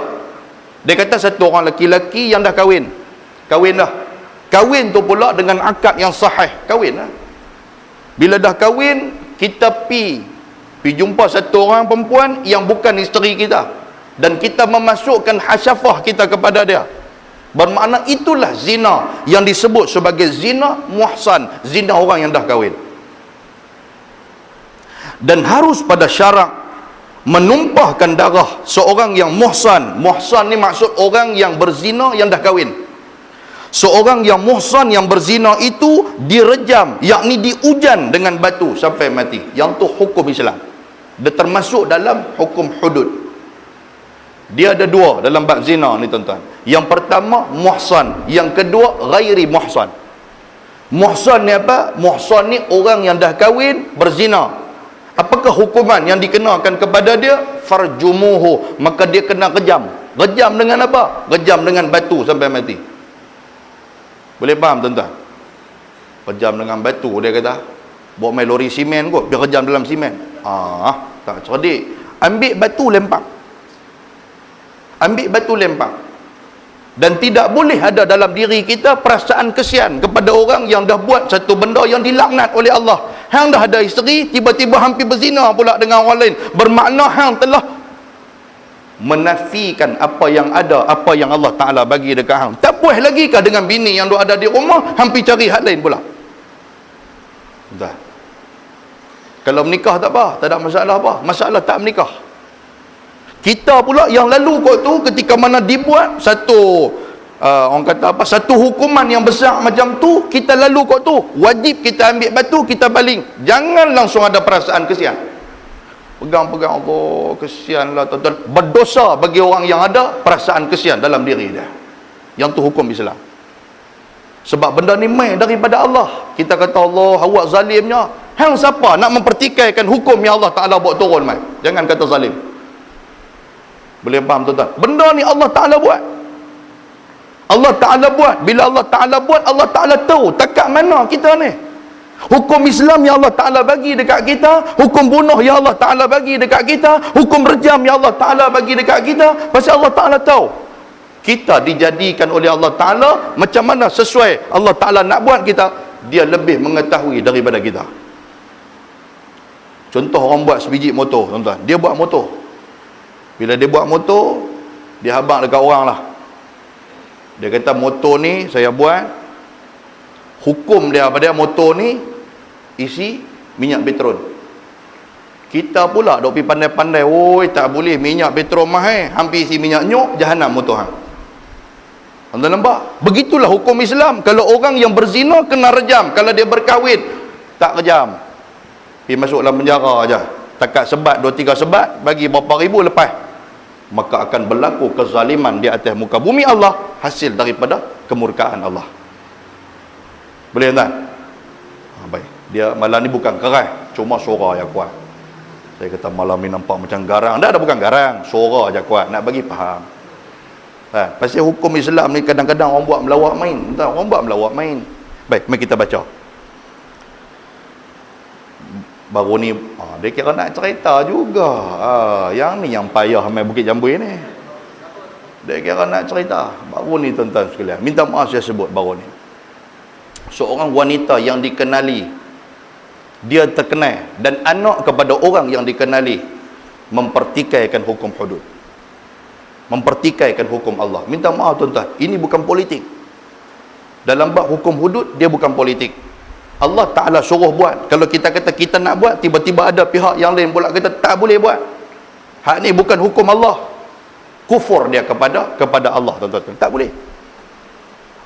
Dia kata satu orang laki-laki yang dah kahwin dah. Kahwin tu pula dengan akad yang sahih. Kahwin lah. Bila dah kahwin, kita pergi jumpa satu orang perempuan yang bukan isteri kita, dan kita memasukkan hasyafah kita kepada dia. Bermakna itulah zina yang disebut sebagai zina muhsan, zina orang yang dah kahwin. Dan harus pada syarat menumpahkan darah seorang yang muhsan. Muhsan ni maksud orang yang berzina yang dah kahwin. Seorang yang muhsan yang berzina itu direjam, yakni diujan dengan batu sampai mati. Yang tu hukum Islam. Dia termasuk dalam hukum hudud. Dia ada dua dalam bab zina ni tuan-tuan. Yang pertama muhsan, yang kedua ghairi muhsan. Muhsan ni apa? Muhsan ni orang yang dah kahwin berzina. Apakah hukuman yang dikenakan kepada dia? Farjumuhu, maka dia kena rejam. Rejam dengan apa? Rejam dengan batu sampai mati. Boleh faham tuan-tuan? Rejam dengan batu, dia kata. Bawa main lori simen kot, dia rejam dalam simen. Tak cerdik. Ambil batu lempar. Ambil batu lempar. Dan tidak boleh ada dalam diri kita perasaan kesian kepada orang yang dah buat satu benda yang dilaknat oleh Allah. Hang dah ada isteri, tiba-tiba hampir berzina pula dengan orang lain. Bermakna hang telah menafikan apa yang ada, apa yang Allah Ta'ala bagi dekat hang. Tak puas lagi kah dengan bini yang ada di rumah, hampir cari hak lain pula? Dah. Kalau menikah tak apa, tak ada masalah apa. Masalah tak menikah. Kita pula yang lalu kot tu, ketika mana dibuat satu orang kata apa, satu hukuman yang besar macam tu, kita lalu kot tu, wajib kita ambil batu, kita baling. Jangan langsung ada perasaan kesian. Pegang-pegang, oh kesian lah tuan-tuan. Berdosa bagi orang yang ada perasaan kesian dalam diri dia. Yang tu hukum Islam. Sebab benda ni main daripada Allah. Kita kata Allah, awak zalimnya. Hang siapa nak mempertikaikan hukum yang Allah Ta'ala buat turun mai? Jangan kata zalim. Boleh faham tuan-tuan? Benda ni Allah Ta'ala buat. Allah Ta'ala buat. Bila Allah Ta'ala buat, Allah Ta'ala tahu takat mana kita ni. Hukum Islam yang Allah Ta'ala bagi dekat kita, hukum bunuh yang Allah Ta'ala bagi dekat kita, hukum rejam yang Allah Ta'ala bagi dekat kita, pasal Allah Ta'ala tahu kita dijadikan oleh Allah Ta'ala macam mana sesuai Allah Ta'ala nak buat kita. Dia lebih mengetahui daripada kita. Contoh orang buat sebiji motor tuan-tuan. Dia buat motor. Bila dia buat motor, dia habaq dekat orang lah. Dia kata motor ni saya buat, hukum dia pada motor ni isi minyak petrol. Kita pula dok pi pandai-pandai, oi tak boleh minyak petrol mahal, hampir isi minyak nyok, jahanam motor hang. Anda nampak? Begitulah hukum Islam. Kalau orang yang berzina kena rejam, kalau dia berkahwin tak rejam. Pi masuk dalam penjara aja. Takat sebat 2-3 sebat, bagi berapa ribu lepas. Maka akan berlaku kezaliman di atas muka bumi Allah, hasil daripada kemurkaan Allah. Boleh tak? Baik. Dia malam ni bukan keras, cuma suara yang kuat. Saya kata malam ni nampak macam garang. Dah bukan garang, suara je kuat. Nak bagi faham. Pasal hukum Islam ni kadang-kadang orang buat melawak main. Entah, orang buat melawak main. Baik, mari kita baca. Baru ni dia kira nak cerita juga. Yang ni yang payah main Bukit Jambui ni. Dia kira nak cerita. Baru ni tuan-tuan sekalian, minta maaf saya sebut baru ni. Seorang wanita yang dikenali, dia terkenal dan anak kepada orang yang dikenali, mempertikaikan hukum hudud, mempertikaikan hukum Allah. Minta maaf tuan-tuan, ini bukan politik. Dalam bab hukum hudud, dia bukan politik. Allah Ta'ala suruh buat. Kalau kita kata kita nak buat, tiba-tiba ada pihak yang lain pula kata tak boleh buat. Hak ni bukan hukum Allah. Kufur dia kepada Allah tuan-tuan. Tak boleh.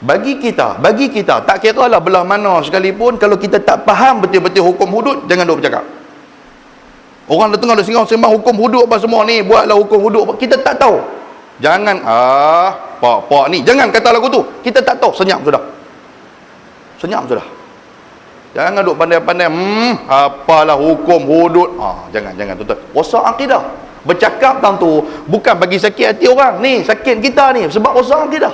Bagi kita tak kira lah belah mana sekalipun, kalau kita tak faham betul-betul hukum hudud, jangan duk bercakap. Orang dah tengah dah sembang hukum hudud apa semua ni, buatlah hukum hudud, kita tak tahu. Jangan pak ni, jangan kata lagu tu. Kita tak tahu, senyap sudah. Senyap sudah. Jangan duk pandai-pandai apalah hukum hudud. Jangan tuan-tuan. Rosak akidah. Bercakap tentang tu bukan bagi sakit hati orang. Ni sakit kita ni sebab rosak akidah.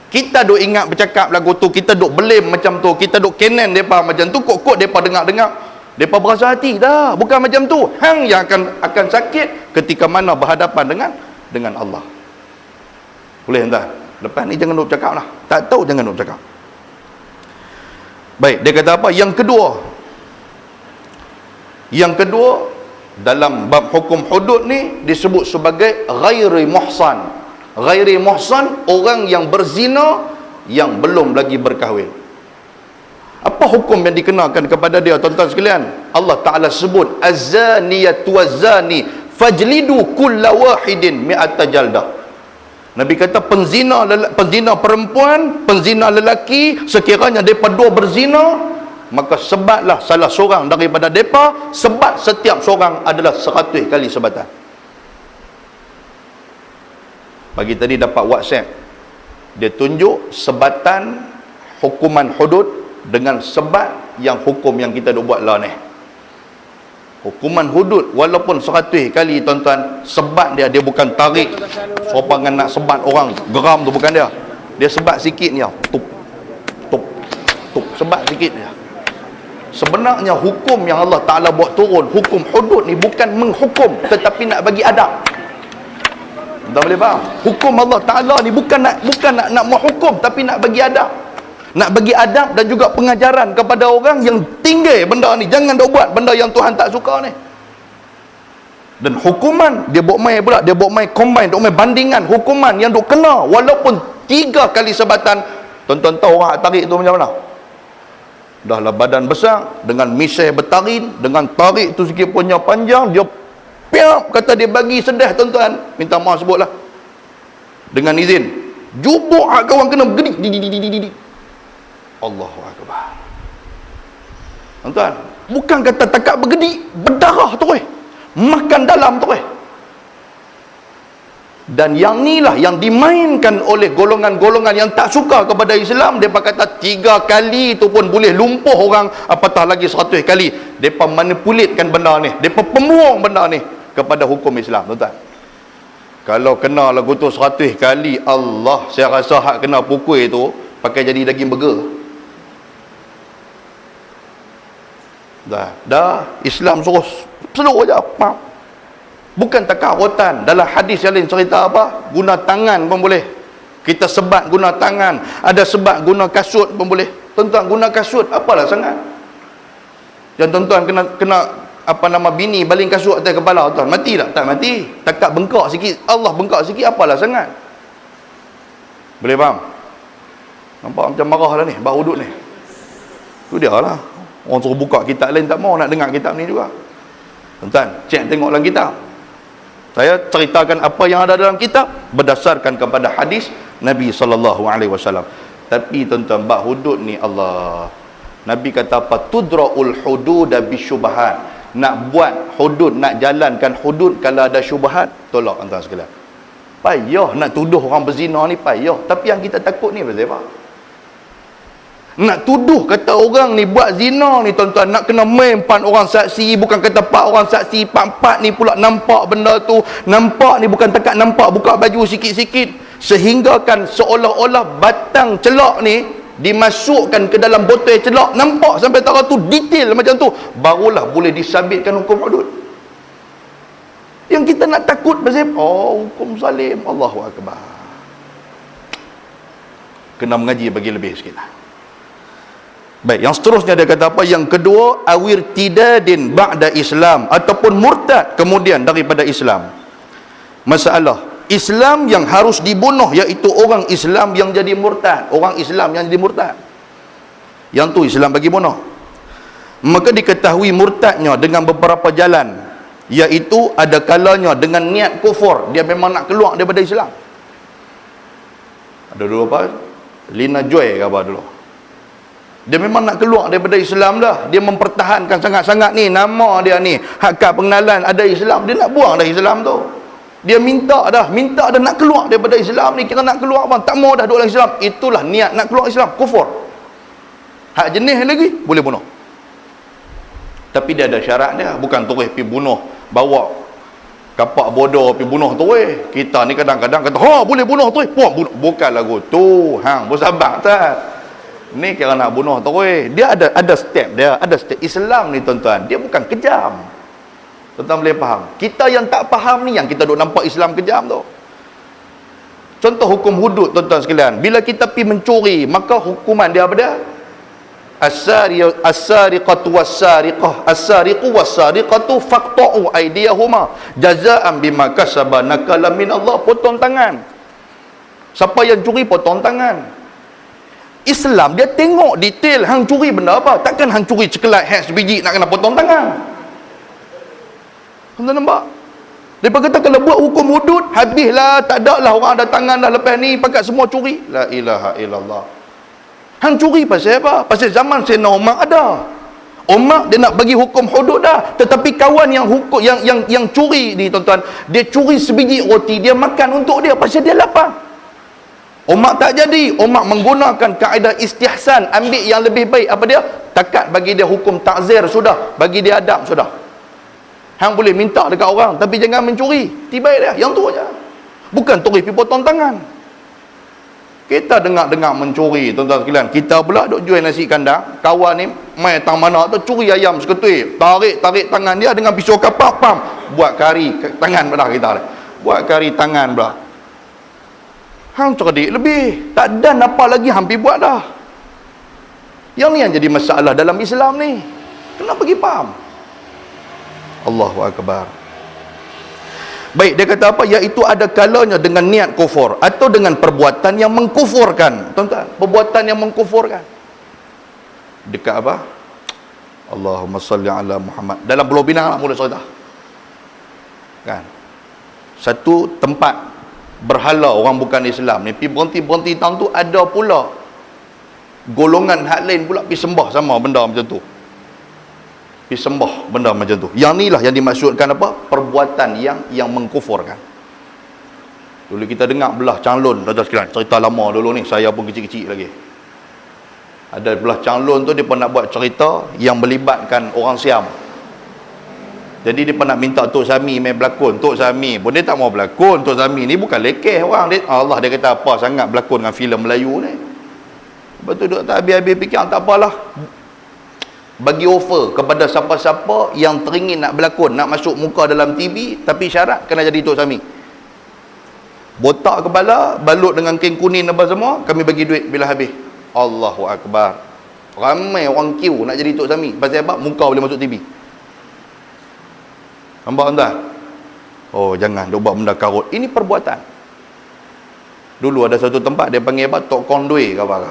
Kita duk ingat bercakap lagu tu, kita duk blame macam tu, kita duk kenen depa macam tu, kok depa dengar-dengar, depa berasa hati dah. Bukan macam tu. Hang yang akan sakit ketika mana berhadapan dengan Allah. Boleh entah. Lepas ni jangan duk cakap lah. Tak tahu jangan duk cakap. Baik, dia kata apa? Yang kedua dalam bab hukum hudud ni disebut sebagai ghairi muhsan. Ghairi muhsan, orang yang berzina yang belum lagi berkahwin. Apa hukum yang dikenakan kepada dia, tuan-tuan sekalian? Allah Ta'ala sebut az-zaniyatu waz-zani fajlidu kulla wahidin mi'ata jaldah. Nabi kata penzina perempuan, penzina lelaki, sekiranya mereka dua berzina, maka sebatlah salah seorang daripada mereka, sebat setiap seorang adalah 100 kali sebatan. Pagi tadi dapat WhatsApp, dia tunjuk sebatan hukuman hudud dengan sebat yang hukum yang kita dah buat lah ni. Hukuman hudud walaupun 100 kali, tuan-tuan, sebat dia bukan tarik sopangan nak sebat orang geram tu, bukan dia. Dia sebat sikit ni, tup sebat sikit dia. Sebenarnya hukum yang Allah Ta'ala buat turun, hukum hudud ni bukan menghukum, tetapi nak bagi adab. Tuan boleh faham? Hukum Allah Ta'ala ni bukan nak menghukum, tapi nak bagi adab. Nak bagi adab dan juga pengajaran kepada orang yang tinggal benda ni. Jangan dok buat benda yang Tuhan tak suka ni. Dan hukuman dia buat main pula, dia buat main combine, dok main bandingan hukuman yang dok kena walaupun 3 kali sebatan. Tuan-tuan tahu orang tarik tu macam mana? Dah lah badan besar, dengan misai bertarin, dengan tarik tu sikit punya panjang, dia piap kata dia bagi sedah, tuan-tuan. Minta maaf sebutlah. Dengan izin. Jubuk kawan kena bergedik. Allahu Akbar. Tuan-tuan, bukan kata takat bergedik, berdarah tu makan dalam tu. Dan yang inilah yang dimainkan oleh golongan-golongan yang tak suka kepada Islam. Mereka kata 3 kali tu pun boleh lumpuh orang, apatah lagi 100 kali. Mereka manipulitkan benda ni, mereka pembuang benda ni kepada hukum Islam, tuan-tuan. Kalau kena lagu tu 100 kali, Allah, saya rasa hak kena pukul tu pakai jadi daging burger. Dah Islam suruh slow je. Bukan takarutan. Dalam hadis yang lain cerita apa? Guna tangan pun boleh. Kita sebat guna tangan. Ada sebat guna kasut pun boleh. Tuan-tuan, guna kasut apalah sangat. Dan tuan-tuan kena apa nama bini baling kasut atas kepala, tuan mati tak? Tak mati. Takat bengkak sikit, Allah bengkak sikit, apalah sangat. Boleh faham? Nampak macam marah dah ni bab hudud ni. Tu dia lah. Orang suruh buka kitab lain tak mau nak dengar kitab ni juga. Tuan-tuan, cek tengok dalam kitab. Saya ceritakan apa yang ada dalam kitab berdasarkan kepada hadis Nabi SAW. Tapi tuan-tuan, bab hudud ni, Allah, Nabi kata apa? Tudra'ul hududa bisyubhat. Nak buat hudud, nak jalankan hudud kalau ada syubhat, tolak tuan-tuan sekalian. Payah nak tuduh orang berzina ni, payah. Tapi yang kita takut ni pasal apa? Nak tuduh kata orang ni buat zina ni, tuan-tuan, nak kena main 4 orang saksi, bukan kata 4 orang saksi, 4 ni pula nampak benda tu. Nampak ni bukan takat nampak, buka baju sikit-sikit, sehingga kan seolah-olah batang celak ni dimasukkan ke dalam botol celak, nampak sampai tara tu detail macam tu, barulah boleh disabitkan hukum hudud. Yang kita nak takut pasal hukum zalim. Allahu Akbar. Kena mengaji bagi lebih sikit lah. Baik, yang seterusnya dia kata apa? Yang kedua, awir tidadin ba'da Islam, ataupun murtad kemudian daripada Islam. Masalah Islam yang harus dibunuh, iaitu orang Islam yang jadi murtad. Orang Islam yang jadi murtad, yang tu Islam bagi bunuh. Maka diketahui murtadnya dengan beberapa jalan, iaitu ada kalanya dengan niat kufur, dia memang nak keluar daripada Islam. Ada dulu apa? Lina Joy ke apa dulu? Dia memang nak keluar daripada Islam dah. Dia mempertahankan sangat-sangat ni nama dia ni, hak pengenalan ada Islam, dia nak buang dah Islam tu. Dia minta dah nak keluar daripada Islam ni. Kira nak keluar bang, tak mau dah duduk dalam Islam. Itulah niat nak keluar Islam, kufur. Hak jenis lagi boleh bunuh. Tapi dia ada syarat dia, bukan terus pergi bunuh, bawa kapak bodoh pergi bunuh terus. Kita ni kadang-kadang kata, "Ha, boleh bunuh terus." Bunuh. Bukan lagu tu. Hang bersabar tak? Ni kira nak bunuh terus. Dia ada step dia, ada step. Islam ni tuan-tuan, dia bukan kejam. Tuan-tuan boleh faham. Kita yang tak faham ni yang kita duk nampak Islam kejam tu. Contoh hukum hudud tuan-tuan sekalian. Bila kita pergi mencuri, maka hukuman dia apa dia? As-sariqatu was-sariqah, as-sariqu was-sariqatu faqta'u aydiyahuma jazaa'an bima kasaba nakalan min Allah. Potong tangan. Siapa yang curi potong tangan. Islam dia tengok detail hang curi benda apa. Takkan hang curi cekelat hash biji nak kena potong tangan. Tuan nampak? Mereka kata kalau buat hukum hudud, habislah, tak ada lah orang ada tangan dah lepas ni, pakat semua curi. La ilaha illallah. Hang curi pasal apa? Pasal zaman Sayyidina Umar ada. Umar dia nak bagi hukum hudud dah. Tetapi kawan yang curi ni tuan-tuan, dia curi sebiji roti, dia makan untuk dia pasal dia lapar. Umar tak jadi. Umar menggunakan kaedah istihsan, ambil yang lebih baik. Apa dia? Takat bagi dia hukum ta'zir sudah, bagi dia adab sudah. Hang boleh minta dekat orang, tapi jangan mencuri. Tiba dia, yang tu aja. Bukan terus pergi potong tangan. Kita dengar-dengar mencuri, tuan-tuan sekalian. Kita pula duk jual nasi kandang. Kawan ni main tang mana tu curi ayam seketui. Tarik tangan dia dengan pisau kapak, pam. Buat kari tangan pula kita. Buat kari tangan pula. Hang cerdik lebih. Tak dan apa lagi hampir buat dah. Yang ni yang jadi masalah dalam Islam ni. Kena bagi faham. Allahu Akbar. Baik, dia kata apa? Iaitu ada kalanya dengan niat kufur atau dengan perbuatan yang mengkufurkan. Tuan-tuan, perbuatan yang mengkufurkan. Dekat apa? Allahumma salli ala Muhammad. Dalam Pulau Pinang lah mula cerita. Kan? Satu tempat berhala orang bukan Islam ni, pergi berhenti tahun tu ada pula golongan hak lain pula pergi sembah sama benda macam tu. Sembah benda macam tu. Yang ni lah yang dimaksudkan apa? Perbuatan yang mengkufurkan. Dulu kita dengar belah Changlun, tuan-tuan sekalian, cerita lama dulu ni, saya pun kecil-kecil lagi. Ada belah Changlun tu dia pun nak buat cerita yang melibatkan orang Siam. Jadi dia pun nak minta Tok Sami main berlakon. Tok Sami pun dia tak mau berlakon. Tok Sami ni bukan lekeh orang dia. Allah dia kata apa sangat berlakon dengan filem Melayu ni. Lepas tu duk tak habis-habis fikir tak apalah. Bagi offer kepada siapa-siapa yang teringin nak berlakon, nak masuk muka dalam TV, tapi syarat kena jadi Tok Sami. Botak kepala, balut dengan kain kuning apa semua, kami bagi duit bila habis. Allahu Akbar. Ramai orang queue nak jadi Tok Sami. Pasal apa? Muka boleh masuk TV. Nampak tuan? Oh, jangan duk buat benda karut. Ini perbuatan. Dulu ada satu tempat dia panggil apa? Tok Kondoi ke apa?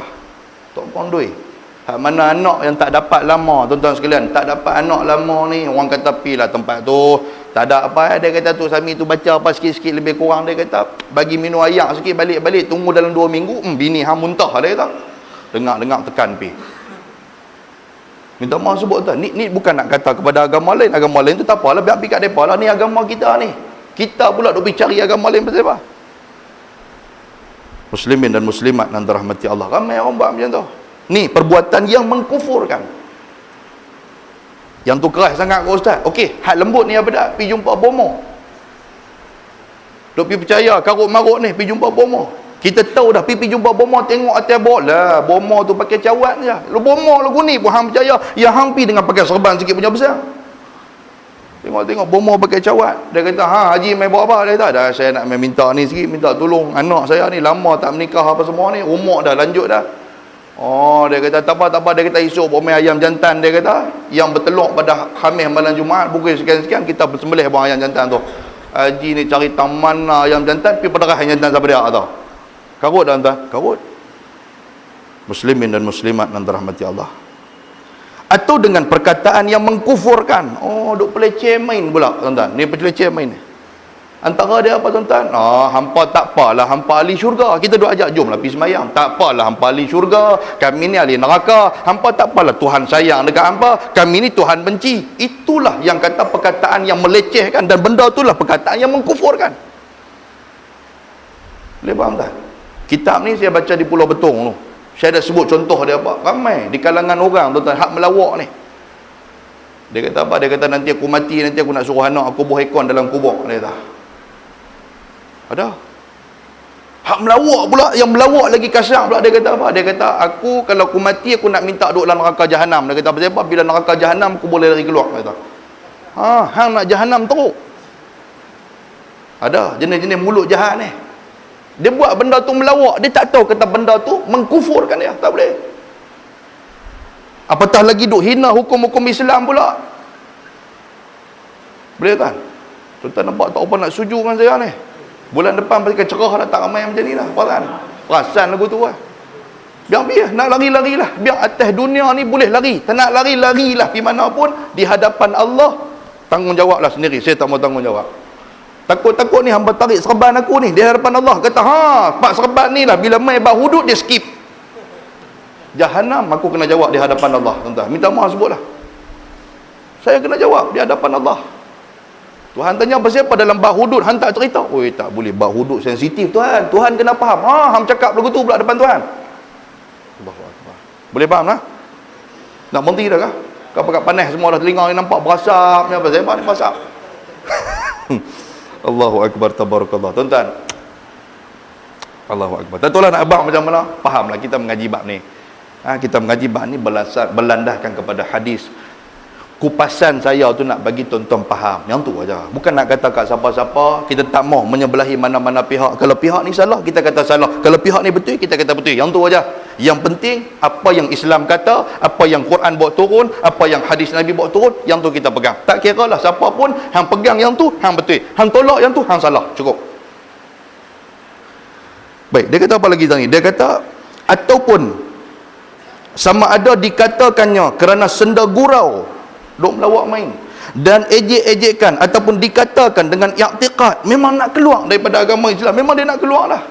Tok Kondoi. Hak mana anak yang tak dapat lama, tuan-tuan sekalian, tak dapat anak lama ni, orang kata pilah tempat tu, tak ada apa, dia kata Tok Sami tu baca apa sikit-sikit lebih kurang, dia kata bagi minum ayak sikit, balik-balik tunggu dalam 2 minggu, bini hang muntah, dia kata. Dengar-dengar tekan pi. Minta maaf sebut tu. Ni bukan nak kata kepada agama lain tu tak apalah, biar pergi kat depa lah, ni agama kita ni. Kita pula duk pergi cari agama lain pasal apa? Muslimin dan muslimat yang dirahmati Allah. Ramai orang buat macam tu. Ni perbuatan yang mengkufurkan. Yang tu keras sangat ke ustaz. Okey, hak lembut ni apa dah? Pergi jumpa bomo. Duk pergi percaya karut marut ni, pergi jumpa bomo. Kita tahu dah pergi jumpa bomo, tengok atas bot lah, bomo tu pakai cawat je. Lu bomo lagu ni pun hang percaya, yang hang pergi dengan pakai serban sikit punya besar. Tengok bomo pakai cawat. Dia kata, "Ha, haji mai buat apa?" Dia kata, "Dah saya nak mai minta ni sikit, minta tolong anak saya ni lama tak menikah apa semua ni, umur dah lanjut dah." Oh, dia kata tak apa. Dia kata esok bomai ayam jantan, dia kata yang bertelur pada Khamis malam Jumaat pukul sekian-sekian kita bersembelih buang ayam jantan tu. Haji ni cari taman ayam jantan, pergi pedarah ayam jantan siapa dia tahu. Karut dah tuan, karut. Muslimin dan muslimat yang dirahmati Allah. Atau dengan perkataan yang mengkufurkan. Oh, duk peleceh main pula tuan-tuan. Ni peleceh main ni. Antara dia apa tuan-tuan? Hampa tak apalah, hampa ahli syurga. Kita duk ajak jomlah pergi semayang. Tak apalah hampa ahli syurga, kami ni ahli neraka. Hampa tak apalah Tuhan sayang dekat hampa, kami ni Tuhan benci. Itulah yang kata perkataan yang melecehkan, dan benda itulah perkataan yang mengkufurkan. Boleh faham tak? Kitab ni saya baca di Pulau Betong tu. Saya dah sebut contoh dia apa. Ramai di kalangan orang tuan-tuan hak melawak ni. Dia kata apa? Dia kata nanti aku mati, nanti aku nak suruh anak aku buh ekon dalam kubur. Dia kata. Ada. Hak melawak pula, yang melawak lagi kasar pula. Dia kata apa? Dia kata aku kalau aku mati aku nak minta duduk dalam neraka jahanam. Dia kata apa? Bila neraka jahanam aku boleh lari keluar. Dia kata. Hang nak jahanam teruk. Ada jenis-jenis mulut jahat ni. Dia buat benda tu melawak, dia tak tahu kata benda tu mengkufurkan dia, tak boleh. Apatah lagi duk hina hukum-hukum Islam pula. Boleh kan? Tuan-tuan nampak tak apa nak setuju dengan saya ni. Bulan depan pasti cerah dah, tak ramai macam ni lah. Perasan? Perasan lagu tu lah. Biar nak lari-lari lah. Biar atas dunia ni boleh lari. Tak nak lari-lari lah pergi mana pun. Di hadapan Allah, tanggungjawab lah sendiri. Saya tak mau tanggungjawab. Takut-takut ni hamba tarik serban aku ni di hadapan Allah. Kata, pak serban ni lah. Bila mai bab hudud, dia skip. Jahanam, aku kena jawab di hadapan Allah. Tuan-tuan, minta maaf sebutlah. Saya kena jawab di hadapan Allah. Tuhan tanya pasal apa dalam bab hudud, hang tak cerita. Oi, tak boleh, bab hudud sensitif Tuhan. Tuhan kena faham. Hang cakap lagu tu pula depan Tuhan. Allahu Akbar. Boleh faham lah? Nak berhenti dah kah? Kau pakai panas semua dah, telinga ni nampak berasap ni apa? Saya ni berasap. Allahu Akbar, tabarakallah. Tuan-tuan, Allahu Akbar. Tak tahulah nak abang macam mana. Fahamlah kita mengaji bab ni. Kita mengaji bab ni berlandaskan kepada hadis. Kupasan saya tu nak bagi tuan-tuan faham. Yang tu aja. Bukan nak kata kat siapa-siapa. Kita tak mau menyebelahi mana-mana pihak. Kalau pihak ni salah, kita kata salah. Kalau pihak ni betul, kita kata betul. Yang tu aja. Yang penting apa yang Islam kata, apa yang Quran bawa turun, apa yang hadis Nabi bawa turun, yang tu kita pegang. Tak kira lah siapa pun, hang pegang yang tu, hang betul. Hang tolak yang tu, hang salah. Cukup. Baik, dia kata apa lagi tadi? Dia kata ataupun sama ada dikatakannya kerana senda gurau, duk melawak main, dan ejek-ejekkan ataupun dikatakan dengan i'tiqad memang nak keluar daripada agama Islam, memang dia nak keluar lah,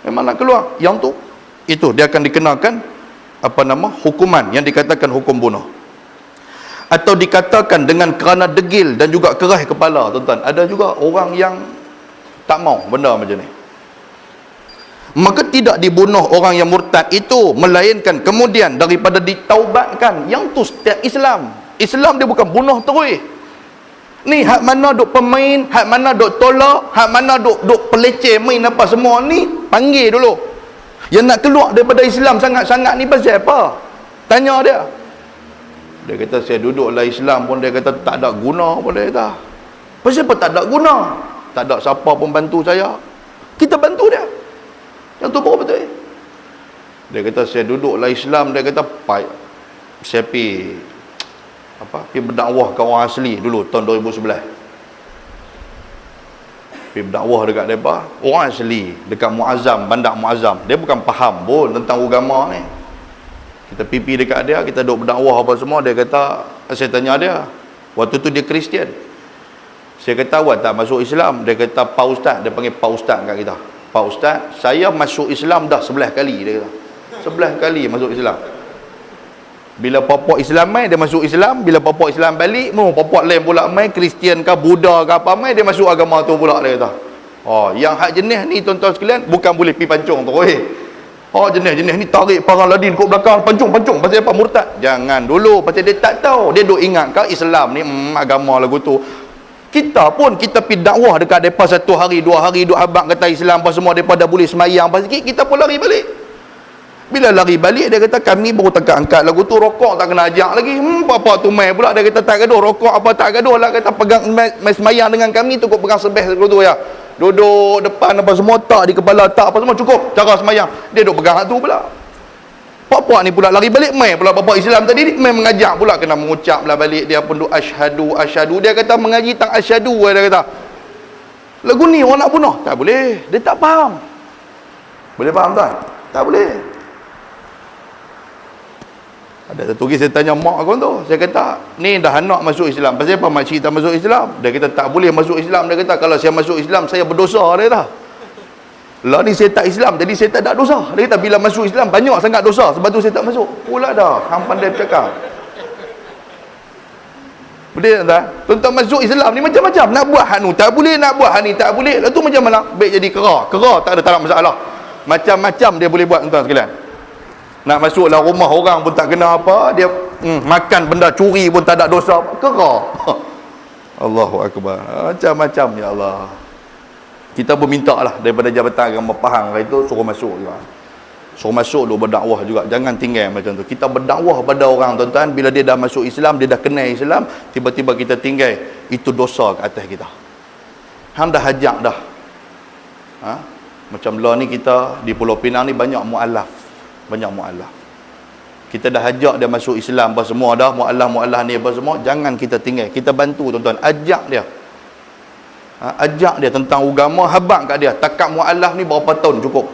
memang nak keluar, yang tu itu dia akan dikenakan hukuman yang dikatakan hukum bunuh. Atau dikatakan dengan kerana degil dan juga keras kepala. Tuan-tuan, ada juga orang yang tak mau benda macam ni. Maka tidak dibunuh orang yang murtad itu, melainkan kemudian daripada ditaubatkan. Yang tu setiap Islam. Islam dia bukan bunuh terus. Ni hak mana duk pemain, hak mana duk tolak, hak mana duk peleceh main apa semua ni, panggil dulu. Yang nak keluar daripada Islam sangat-sangat ni pasal apa? Tanya dia. Dia kata saya duduklah Islam pun, dia kata tak ada guna pun, dia kata. Pasal apa tak ada guna? Tak ada siapa pun bantu saya. Kita bantu dia. Yang tu baru betul. Dia kata saya duduklah Islam, dia kata saya pergi berdakwah ke orang asli dulu tahun 2011. Pergi berdakwah dekat mereka, orang asli dekat Muazzam, Bandar Muazzam. Dia bukan faham pun tentang agama ni. Kita pipi dekat dia, kita duduk berdakwah apa semua. Dia kata, saya tanya dia, waktu tu dia Kristian. Saya kata awak tak masuk Islam? Dia kata Pak Ustaz, dia panggil Pak Ustaz kat kita. Pak Ustaz, saya masuk Islam dah 11 kali, dia kata. 11 kali masuk Islam. Bila popok Islam mai, dia masuk Islam. Bila popok Islam balik, popok lain pula mai, Kristian ke Buddha ke apa mai, dia masuk agama tu pula, dia kata. Yang hak jenis ni tuan-tuan sekalian, bukan boleh pi pancung tu. Jenis-jenis ni tarik parang ladin kat belakang, pancung pasal apa? Murtad. Jangan dulu, pasal dia tak tahu. Dia duk ingat ke Islam ni agama lagu tu. Kita pun kita pi dakwah dekat depa 1 hari 2 hari duk habaq kata Islam apa semua, depa dah boleh semayang apa sikit, kita pun lari balik. Bila lari balik, dia kata kami baru angkat lagu tu, rokok tak kena ajak lagi. Apa tu mai pula, dia kata tak gaduh, rokok apa tak gaduh lah, kata pegang mai semayang dengan kami tu, kau pegang sebeh lagu tu ya. Duduk depan apa semua, tak di kepala, tak apa semua, cukup cara semayang. Dia duk pegang hak tu pula. Pak-pak ni pula lari balik, mai pula bapak Islam tadi, mai mengajak pula, kena mengucap lah balik, dia pun duk asyhadu. Dia kata mengaji tang asyhadu, dia kata. Lagu ni orang nak bunuh, tak boleh, dia tak faham. Boleh faham tak? Tak boleh. Ada satu lagi saya tanya mak aku tu, saya kata ni dah anak masuk Islam, pasal apa makcik tak masuk Islam? Dia kata tak boleh masuk Islam. Dia kata kalau saya masuk Islam saya berdosa, dia kata. Lah ni saya tak Islam, jadi saya tak ada dosa. Dia kata bila masuk Islam banyak sangat dosa, sebab tu saya tak masuk. Pula dah, hang pandai bercakap. Boleh tak? Tuan-tuan masuk Islam ni macam-macam, nak buat hak nu tak boleh, nak buat hak ni tak boleh. Lepas tu macam mana? Baik jadi kera tak ada masalah. Macam-macam dia boleh buat tuan sekalian. Nak masuk dalam rumah orang pun tak kena apa, dia makan benda curi pun tak ada dosa, kera. Allahu akbar. Macam-macam ya Allah. Kita pun minta lah daripada Jabatan Agama Pahang itu suruh masuk juga. Suruh masuk dulu berdakwah juga. Jangan tinggal macam tu. Kita berdakwah pada orang tuan-tuan, bila dia dah masuk Islam, dia dah kenal Islam, tiba-tiba kita tinggal, itu dosa ke atas kita. Hang dah hajak dah. Macam lah ni kita di Pulau Pinang ni banyak mu'alaf. Banyak mu'alaf. Kita dah hajak dia masuk Islam apa semua dah, mu'alaf ni apa semua, jangan kita tinggal. Kita bantu tuan-tuan, ajak dia. Ajak dia tentang agama, habaq kat dia. Takat mu'alaf ni berapa tahun cukup?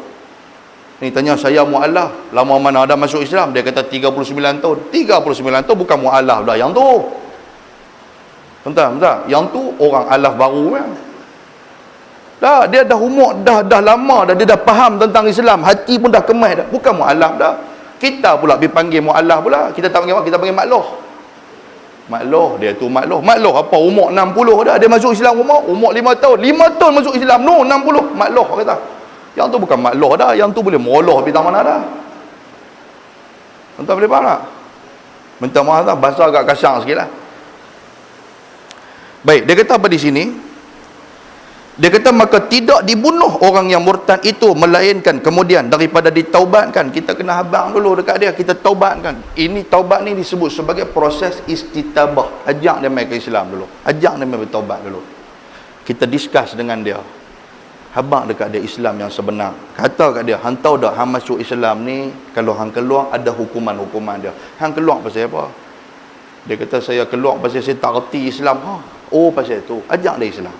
Ni tanya saya mu'alaf, lama mana ada masuk Islam? Dia kata 39 tahun. 39 tahun bukan mu'alaf dah yang tu. Tuan-tuan, betul? Yang tu orang alaf baru kan. Dah, dia dah umur dah lama dah, dia dah faham tentang Islam, hati pun dah kemas dah. Bukan mu'alaf dah. Kita pula dipanggil mu'alaf pula. Kita tak panggil apa? Kita panggil makloh. Makloh, dia tu makloh. Makloh apa? Umur 60 dah dia masuk Islam, umur 5 tahun. 5 tahun masuk Islam. No, 60. Makloh kata. Yang tu bukan makloh dah, yang tu boleh moloh pergi mana dah. Tuan-tuan boleh faham tak? Minta maaf tak, bahasa agak kasar sikit lah. Baik, dia kata apa di sini? Dia kata maka tidak dibunuh orang yang murtad itu, melainkan kemudian daripada ditaubatkan. Kita kena habang dulu dekat dia, kita taubatkan. Ini taubat ni disebut sebagai proses istitabah. Ajak dia mai ke Islam dulu, ajak dia mai bertaubat dulu. Kita discuss dengan dia, habang dekat dia Islam yang sebenar. Kata kat dia, hang tahu tak hang masuk Islam ni, kalau hang keluar ada hukuman-hukuman dia. Hang keluar pasal apa? Dia kata saya keluar pasal saya tak reti Islam. Oh pasal tu, ajak dia Islam.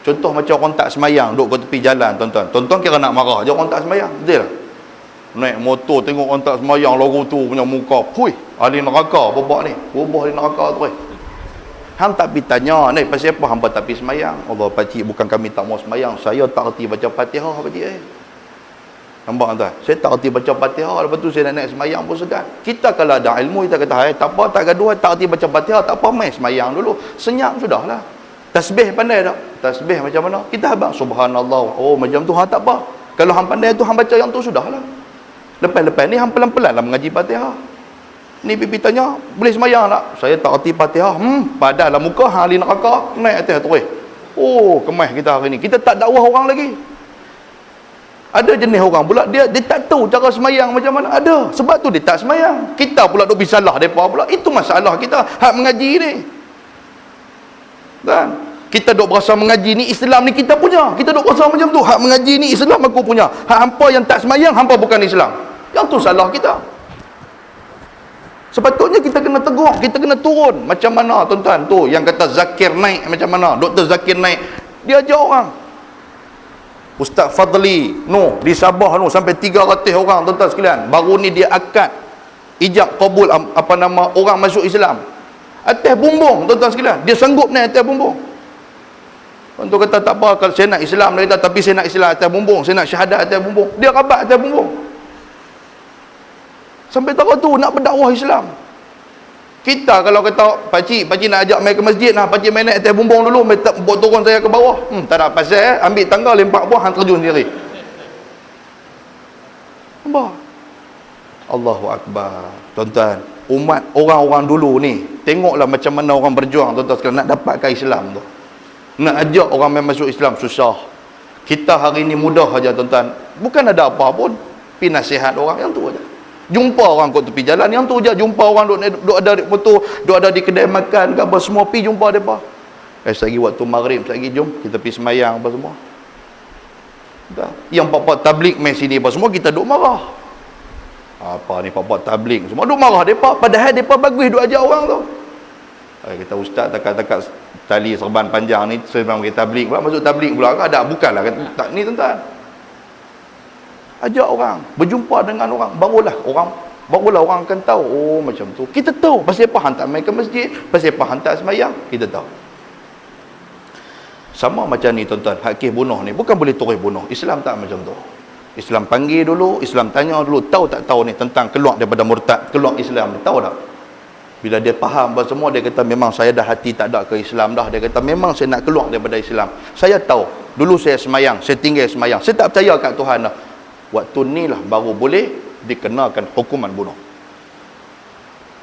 Contoh macam orang tak semayang, duduk ke tepi jalan, tuan-tuan. Tuan-tuan kira nak marah je orang tak semayang, betul tak? Naik motor tengok orang tak semayang, logo tu punya muka, hui, ahli neraka babak ni, berubah ahli neraka tu. Hang tak pergi tanya, ni pasal apa hamba tak pergi semayang? Allah pakcik, bukan kami tak mau semayang, saya tak reti baca Fatihah pakcik. Nampak tuan? Saya tak reti baca Fatihah, lepas tu saya nak naik semayang pun segan. Kita kalau ada ilmu, kita kata, hai, tak apa, tak gaduh, tak reti baca Fatihah, tak apa, main semayang dulu. Senyap sudahlah. Tasbih pandai tak? Tasbih macam mana? Kita habang subhanallah. Oh macam tu hang tak apa. Kalau hang pandai tu hang baca yang tu sudahlah. Lepas-lepas ni hang pelan-pelan lah mengaji Fatihah. Ni pipi tanya, boleh semayang tak? Saya tak reti Fatihah. Padahlah muka hang ahli neraka, naik atas terus. Oh, kemas kita hari ni. Kita tak dakwah orang lagi. Ada jenis orang pula dia tak tahu cara semayang macam mana. Ada. Sebab tu dia tak semayang. Kita pula duk bisalah depa pula. Itu masalah kita hak mengaji ni. Dan kita duk berasa mengaji ni Islam ni kita punya. Kita duk berasa macam tu, hak mengaji ni Islam aku punya. Hak hampa yang tak semayang, hampa bukan Islam. Yang tu salah kita. Sepatutnya kita kena tegur, kita kena turun. Macam mana tuan-tuan tu yang kata Zakir naik macam mana? Dr. Zakir naik, dia ajar orang. Ustaz Fadli di Sabah sampai 300 orang tuan-tuan sekalian. Baru ni dia akad ijab kabul orang masuk Islam. Atas bumbung tuan-tuan sekalian, dia sanggup naik atas bumbung. Tuan-tuan kata tak apa, kalau saya nak Islam dia kata, tapi saya nak Islam atas bumbung, saya nak syahadat atas bumbung. Dia rabat atas bumbung. Sampai tahu tu nak berdakwah Islam. Kita kalau kata pakcik nak ajak mai ke masjid lah, pakcik mai naik atas bumbung dulu, mai buat turun saya ke bawah. Tak ada pasal, ambil tangga lempak buah hang terjun sendiri. Nampak? Allahu akbar. Tuan-tuan, umat orang-orang dulu ni, tengoklah macam mana orang berjuang tuan-tuan sekalian nak dapatkan Islam tu. Nak ajak orang main masuk Islam susah. Kita hari ni mudah aja tuan-tuan. Bukan ada apa pun, pi nasihat orang yang tu aja. Jumpa orang kat tepi jalan yang tu aja, jumpa orang duk ada di motor, duk ada di kedai makan ke apa semua, pi jumpa depa. Sehari waktu maghrib, sehari jom kita pi semayang apa semua. Dah. Yang pak-pak tabligh mai sini apa semua kita duk marah. Apa ni pak-pak tabligh semua duk marah depa, padahal depa bagus duk ajak orang tu. Kita ustaz takat-takat tali serban panjang ni sebab kita tabligh pula, masuk tabligh pula ke ada? Bukanlah tak ni tuan-tuan. Ajak orang, berjumpa dengan orang, barulah orang akan tahu. Oh macam tu. Kita tahu pasal apa hang tak mai ke masjid, pasal apa hang tak semayang, kita tahu. Sama macam ni tuan-tuan, hak kes bunuh ni bukan boleh terus bunuh. Islam tak macam tu. Islam panggil dulu, Islam tanya dulu, tahu tak tahu ni tentang keluar daripada murtad, keluar Islam, tahu tak? Bila dia faham semua, dia kata memang saya dah hati tak ada ke Islam dah. Dia kata memang saya nak keluar daripada Islam. Saya tahu, dulu saya semayang, saya tinggal semayang. Saya tak percaya kat Tuhan dah. Waktu ni lah baru boleh dikenakan hukuman bunuh.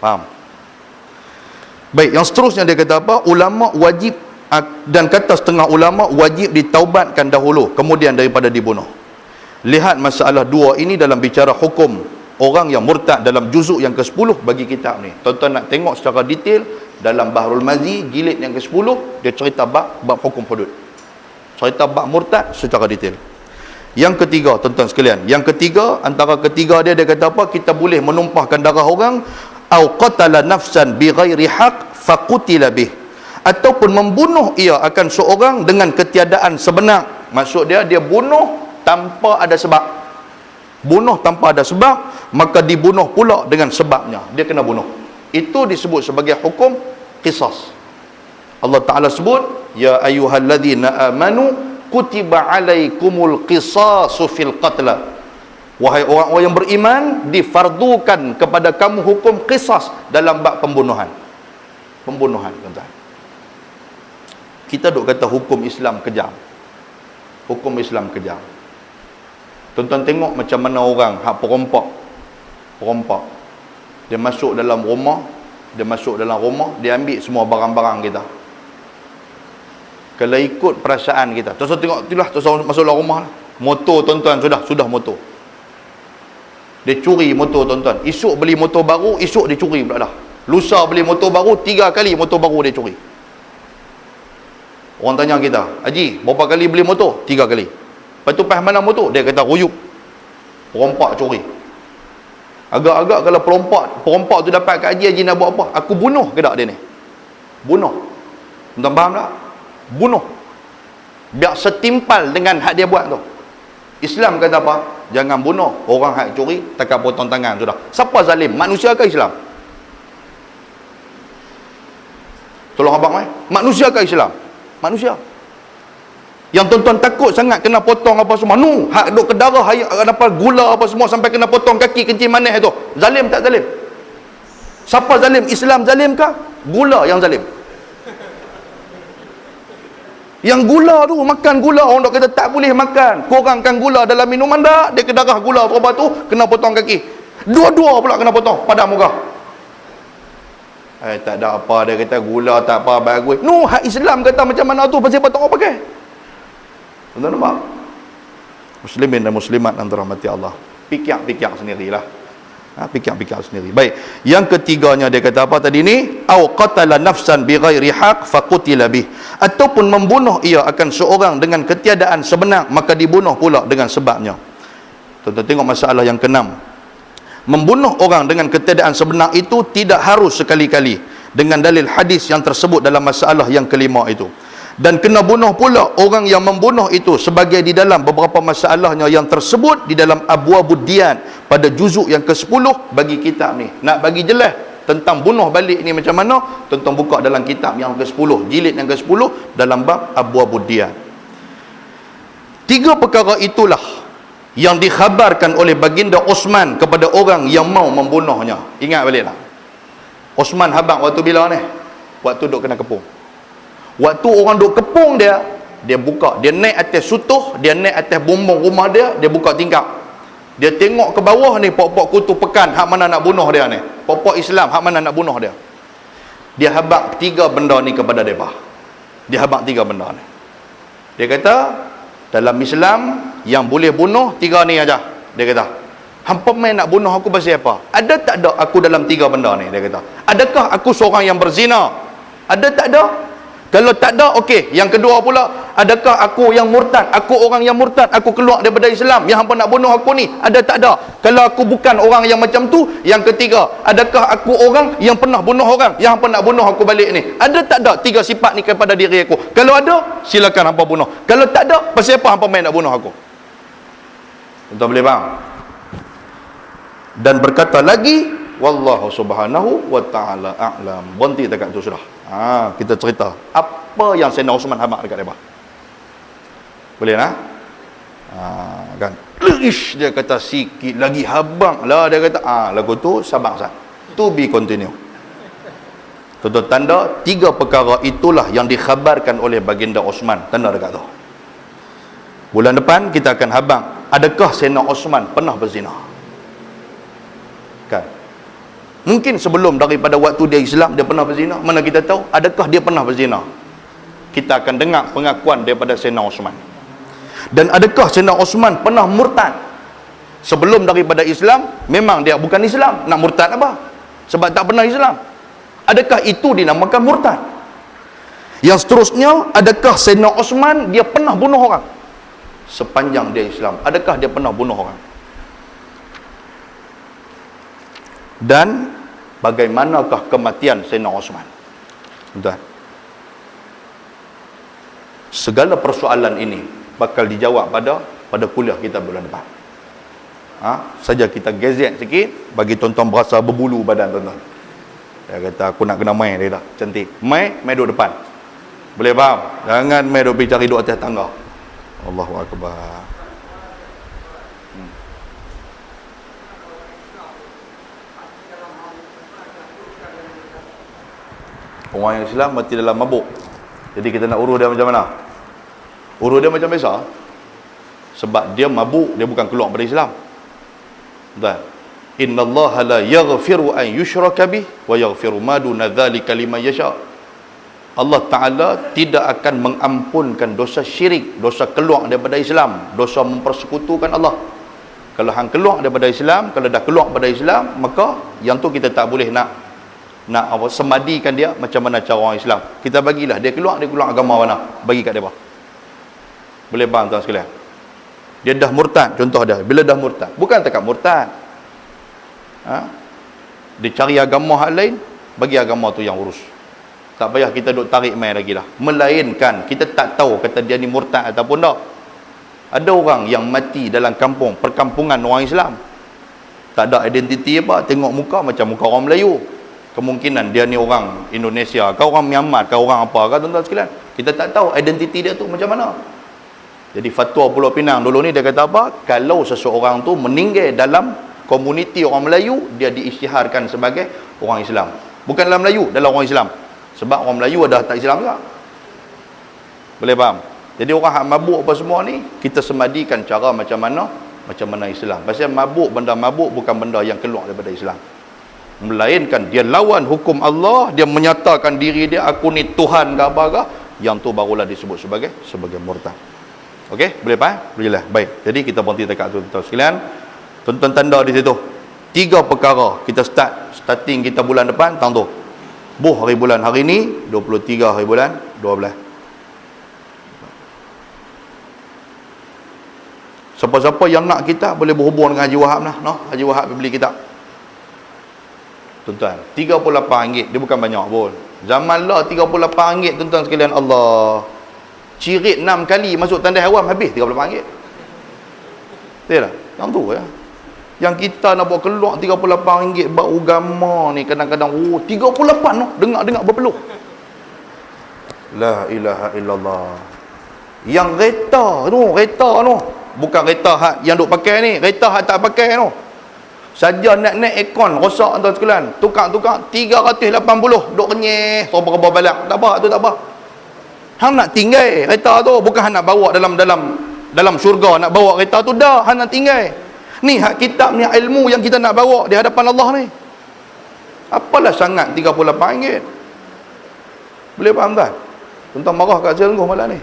Faham? Baik, yang seterusnya dia kata apa? Ulama wajib, dan kata setengah ulama wajib ditaubatkan dahulu kemudian daripada dibunuh. Lihat masalah dua ini dalam bicara hukum orang yang murtad dalam juzuk yang ke-10 bagi kitab ni. Tuan-tuan nak tengok secara detail dalam Bahrul Mazi jilid yang ke-10, dia cerita bab hukum hudud. Cerita bab murtad secara detail. Yang ketiga, tuan-tuan sekalian, yang ketiga, antara ketiga dia kata apa? Kita boleh menumpahkan darah orang, au qatala nafsan bighairi haq faqutila bih, ataupun membunuh ia akan seorang dengan ketiadaan sebenar. Maksud dia bunuh tanpa ada sebab. Bunuh tanpa ada sebab, maka dibunuh pula dengan sebabnya. Dia kena bunuh. Itu disebut sebagai hukum qisas. Allah Ta'ala sebut, ya ayyuhalladzina amanu kutiba alaikumul qisasu fil qatla. Wahai orang-orang yang beriman, difardukan kepada kamu hukum qisas dalam bab pembunuhan. Pembunuhan, tuan-tuan. Kita duk kata hukum Islam kejam. Hukum Islam kejam. Tuan-tuan tengok macam mana orang hak perompak. Dia masuk dalam rumah, dia ambil semua barang-barang kita. Kalau ikut perasaan kita, tuan-tuan tengok itulah, tuan-tuan masuk dalam rumah, motor tuan-tuan sudah motor. Dia curi motor tuan-tuan. Esok beli motor baru, esok dia curi pula dah. Lusa beli motor baru, 3 kali motor baru dia curi. Orang tanya kita, Haji, berapa kali beli motor? 3 kali. Lepas tu pas mana motor? Dia kata ruyuk. Perompak curi. Agak-agak kalau perompak tu dapat kat Haji nak buat apa? Aku bunuh ke tak dia ni? Bunuh. Tuan-tuan faham tak? Bunuh. Biar setimpal dengan hak dia buat tu. Islam kata apa? Jangan bunuh. Orang hak curi, takkan potong tangan sudah. Siapa zalim? Manusia ke Islam? Tolong abang manusia ke Islam? Manusia. Yang tuan-tuan takut sangat kena potong apa semua. Hak duk ke darah, apa gula apa semua sampai kena potong kaki kencing manis tu. Zalim tak zalim? Siapa zalim? Islam zalim ke? Gula yang zalim. Yang gula tu, makan gula, orang dok kata tak boleh makan. Kurangkan gula dalam minuman dah, dia ke darah gula berubat tu, kena potong kaki. Dua-dua pula kena potong, padam muka. Tak ada apa, dia kata gula tak apa, bagus. Hak Islam kata macam mana tu, pasal potong apa pakai? Tuan-tuan nampak? Muslimin dan muslimat yang dirahmati Allah. Pikir-pikir sendirilah. Pikir-pikir sendiri. Baik. Yang ketiganya dia kata apa tadi ni? Au qatala nafsan bighairi haq faqutila bih. Ataupun membunuh ia akan seorang dengan ketiadaan sebenar, maka dibunuh pula dengan sebabnya. Tuan-tuan tengok masalah yang keenam. Membunuh orang dengan ketiadaan sebenar itu tidak harus sekali-kali dengan dalil hadis yang tersebut dalam masalah yang kelima itu. Dan kena bunuh pula orang yang membunuh itu sebagai di dalam beberapa masalahnya yang tersebut di dalam Abwabud Diyan pada juzuk yang ke-10 bagi kitab ni. Nak bagi jelas tentang bunuh balik ni macam mana, tuan-tuan buka dalam kitab yang ke-10, jilid yang ke-10 dalam bab Abwabud Diyan. 3 perkara itulah yang dikhabarkan oleh baginda Osman kepada orang yang mau membunuhnya. Ingat balik tak? Osman habaq waktu bila ni? Waktu duk kena kepung. Waktu orang duk kepung dia buka, dia naik atas sutuh, dia naik atas bumbung rumah dia buka tingkap. Dia tengok ke bawah ni, pok-pok kutu pekan hak mana nak bunuh dia ni. Pok-pok Islam hak mana nak bunuh dia. Dia habaq 3 benda ni kepada depa. Dia habaq 3 benda ni. Dia kata dalam Islam yang boleh bunuh 3 ni aja. Dia kata, hampa main nak bunuh aku pasal apa? Ada tak ada aku dalam 3 benda ni? Dia kata, adakah aku seorang yang berzina? Ada tak ada? Kalau tak ada, okey. Yang kedua pula, adakah aku yang murtad? Aku orang yang murtad, aku keluar daripada Islam, yang hampa nak bunuh aku ni? Ada tak ada? Kalau aku bukan orang yang macam tu. Yang ketiga, adakah aku orang yang pernah bunuh orang, yang hampa nak bunuh aku balik ni? Ada tak ada 3 sifat ni kepada diri aku? Kalau ada, silakan hampa bunuh. Kalau tak ada, pasal apa hampa main nak bunuh aku? Tuan boleh faham? Dan berkata lagi, wallahu subhanahu wa ta'ala a'lam. Berhenti dekat tu sudah. Kita cerita apa yang Sayyidina Osman habaq dekat mereka. Boleh tak? Kan? Ish, dia kata sikit lagi habaq lah. Dia kata, lagu tu sabar sah. To be continue. Tuan-tuan tanda 3 perkara itulah yang dikhabarkan oleh baginda Osman. Tanda dekat tu. Bulan depan kita akan habaq Adakah Sayyidina Osman pernah berzina? Kan? Mungkin sebelum daripada waktu dia Islam dia pernah berzina. Mana kita tahu? Adakah dia pernah berzina? Kita akan dengar pengakuan daripada Sayyidina Osman. Dan adakah Sayyidina Osman pernah murtad? Sebelum daripada Islam, memang dia bukan Islam. Nak murtad apa? Sebab tak pernah Islam. Adakah itu dinamakan murtad? Yang seterusnya, adakah Sayyidina Osman dia pernah bunuh orang? Sepanjang dia Islam, adakah dia pernah bunuh orang? Dan bagaimanakah kematian Sayyidina Osman? Tuan, segala persoalan ini bakal dijawab pada kuliah kita bulan depan. Saja kita gezet sikit bagi tuan-tuan berasa berbulu badan tuan-tuan. Dia kata aku nak kena mai dia dah. Cantik. Mai duduk depan. Boleh faham? Jangan mai duduk cari duduk atas tangga. Allahu akbar. Orang yang Islam mati dalam mabuk. Jadi kita nak urus dia macam mana? Urus dia macam biasa. Sebab dia mabuk, dia bukan keluar dari Islam. Dan innallaha la yaghfiru an yushraka bih wa yaghfiru ma duna dzalika liman yasha. Allah Taala tidak akan mengampunkan dosa syirik, dosa keluar daripada Islam, dosa mempersekutukan Allah. Kalau hang keluar daripada Islam, kalau dah keluar daripada Islam, maka yang tu kita tak boleh nak semadikan dia macam mana cara orang Islam. Kita bagilah dia keluar agama mana, bagi kat dia apa. Boleh faham tuan sekalian? Dia dah murtad, contoh dia. Bila dah murtad, bukan takat murtad. Dia cari agama hal lain, bagi agama tu yang urus. Tak payah kita duk tarik main lagi dah. Melainkan kita tak tahu kata dia ni murtad ataupun tak. Ada orang yang mati dalam kampung, perkampungan orang Islam. Tak ada identiti apa, tengok muka macam muka orang Melayu. Kemungkinan dia ni orang Indonesia, kau orang Myanmar, kau orang apa, kau tuan-tuan sekalian. Kita tak tahu identiti dia tu macam mana. Jadi fatwa Pulau Pinang dulu ni dia kata apa? Kalau seseorang tu meninggal dalam komuniti orang Melayu, dia diisytiharkan sebagai orang Islam. Bukan dalam Melayu, dalam orang Islam. Sebab orang Melayu ada tak Islam juga. Boleh faham? Jadi orang hak mabuk apa semua ni, kita semadikan cara macam mana Islam. Pasal mabuk, benda mabuk bukan benda yang keluar daripada Islam. Melainkan dia lawan hukum Allah, dia menyatakan diri dia aku ni Tuhan ke apa, yang tu barulah disebut sebagai murtad. Okey, boleh faham? Boleh lah. Baik. Jadi kita berhenti dekat tuan-tuan sekalian. Tuan-tuan tanda di situ. 3 perkara kita starting kita bulan depan, tang tu. Hari bulan hari ni 23 hari bulan 12. Siapa-siapa yang nak kita boleh berhubung dengan Haji Wahab lah, noh. Haji Wahab beli kitab. Tuan-tuan, RM38 dia bukan banyak pun. Zaman lah RM38 tuan-tuan sekalian, Allah. Cirit 6 kali masuk tanda awam habis RM38. Betul tak? Yang tu ya. Yang kita nak buat keluar RM38 buat agama ni kadang-kadang 38 noh. Dengar-dengar berpeluh. La ilaha illallah. Yang kereta tu bukan kereta hak yang duk pakai ni, kereta hak tak pakai tu. Saja naik aircon rosak tuan sekalian. Tukar 380 duk renyeh, serba-serba balak. Tak apa, tu tak apa. Hang nak tinggal kereta tu, bukan hang nak bawa dalam syurga, nak bawa kereta tu dah, hang nak tinggal. Ni hak kitab ni, ilmu yang kita nak bawa di hadapan Allah ni. Apalah sangat RM38. Boleh faham tak? Tuan-tuan marah kat saya sungguh malam ni.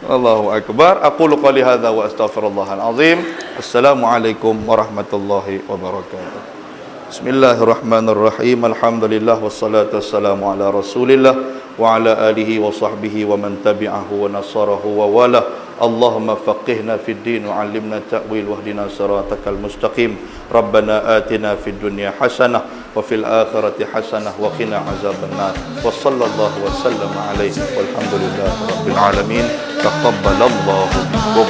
Allahu akbar. Aqulu qali hadza wa astaghfirullahal azim. Assalamualaikum warahmatullahi wabarakatuh. Bismillahirrahmanirrahim. Alhamdulillah wassalatu wassalamu ala Rasulillah wa ala alihi wa sahbihi wa man tabi'ahu wa nasarahu wa wala. Allahumma faqihna fid din wa 'allimna ta'wil wahdina siratakal mustaqim. Rabbana atina fid dunya hasanah wa fil akhirati hasanah wa qina azabannar. Wa sallallahu wa sallama alaihi walhamdulillahi rabbil alamin. Taqabbalallahu minkum.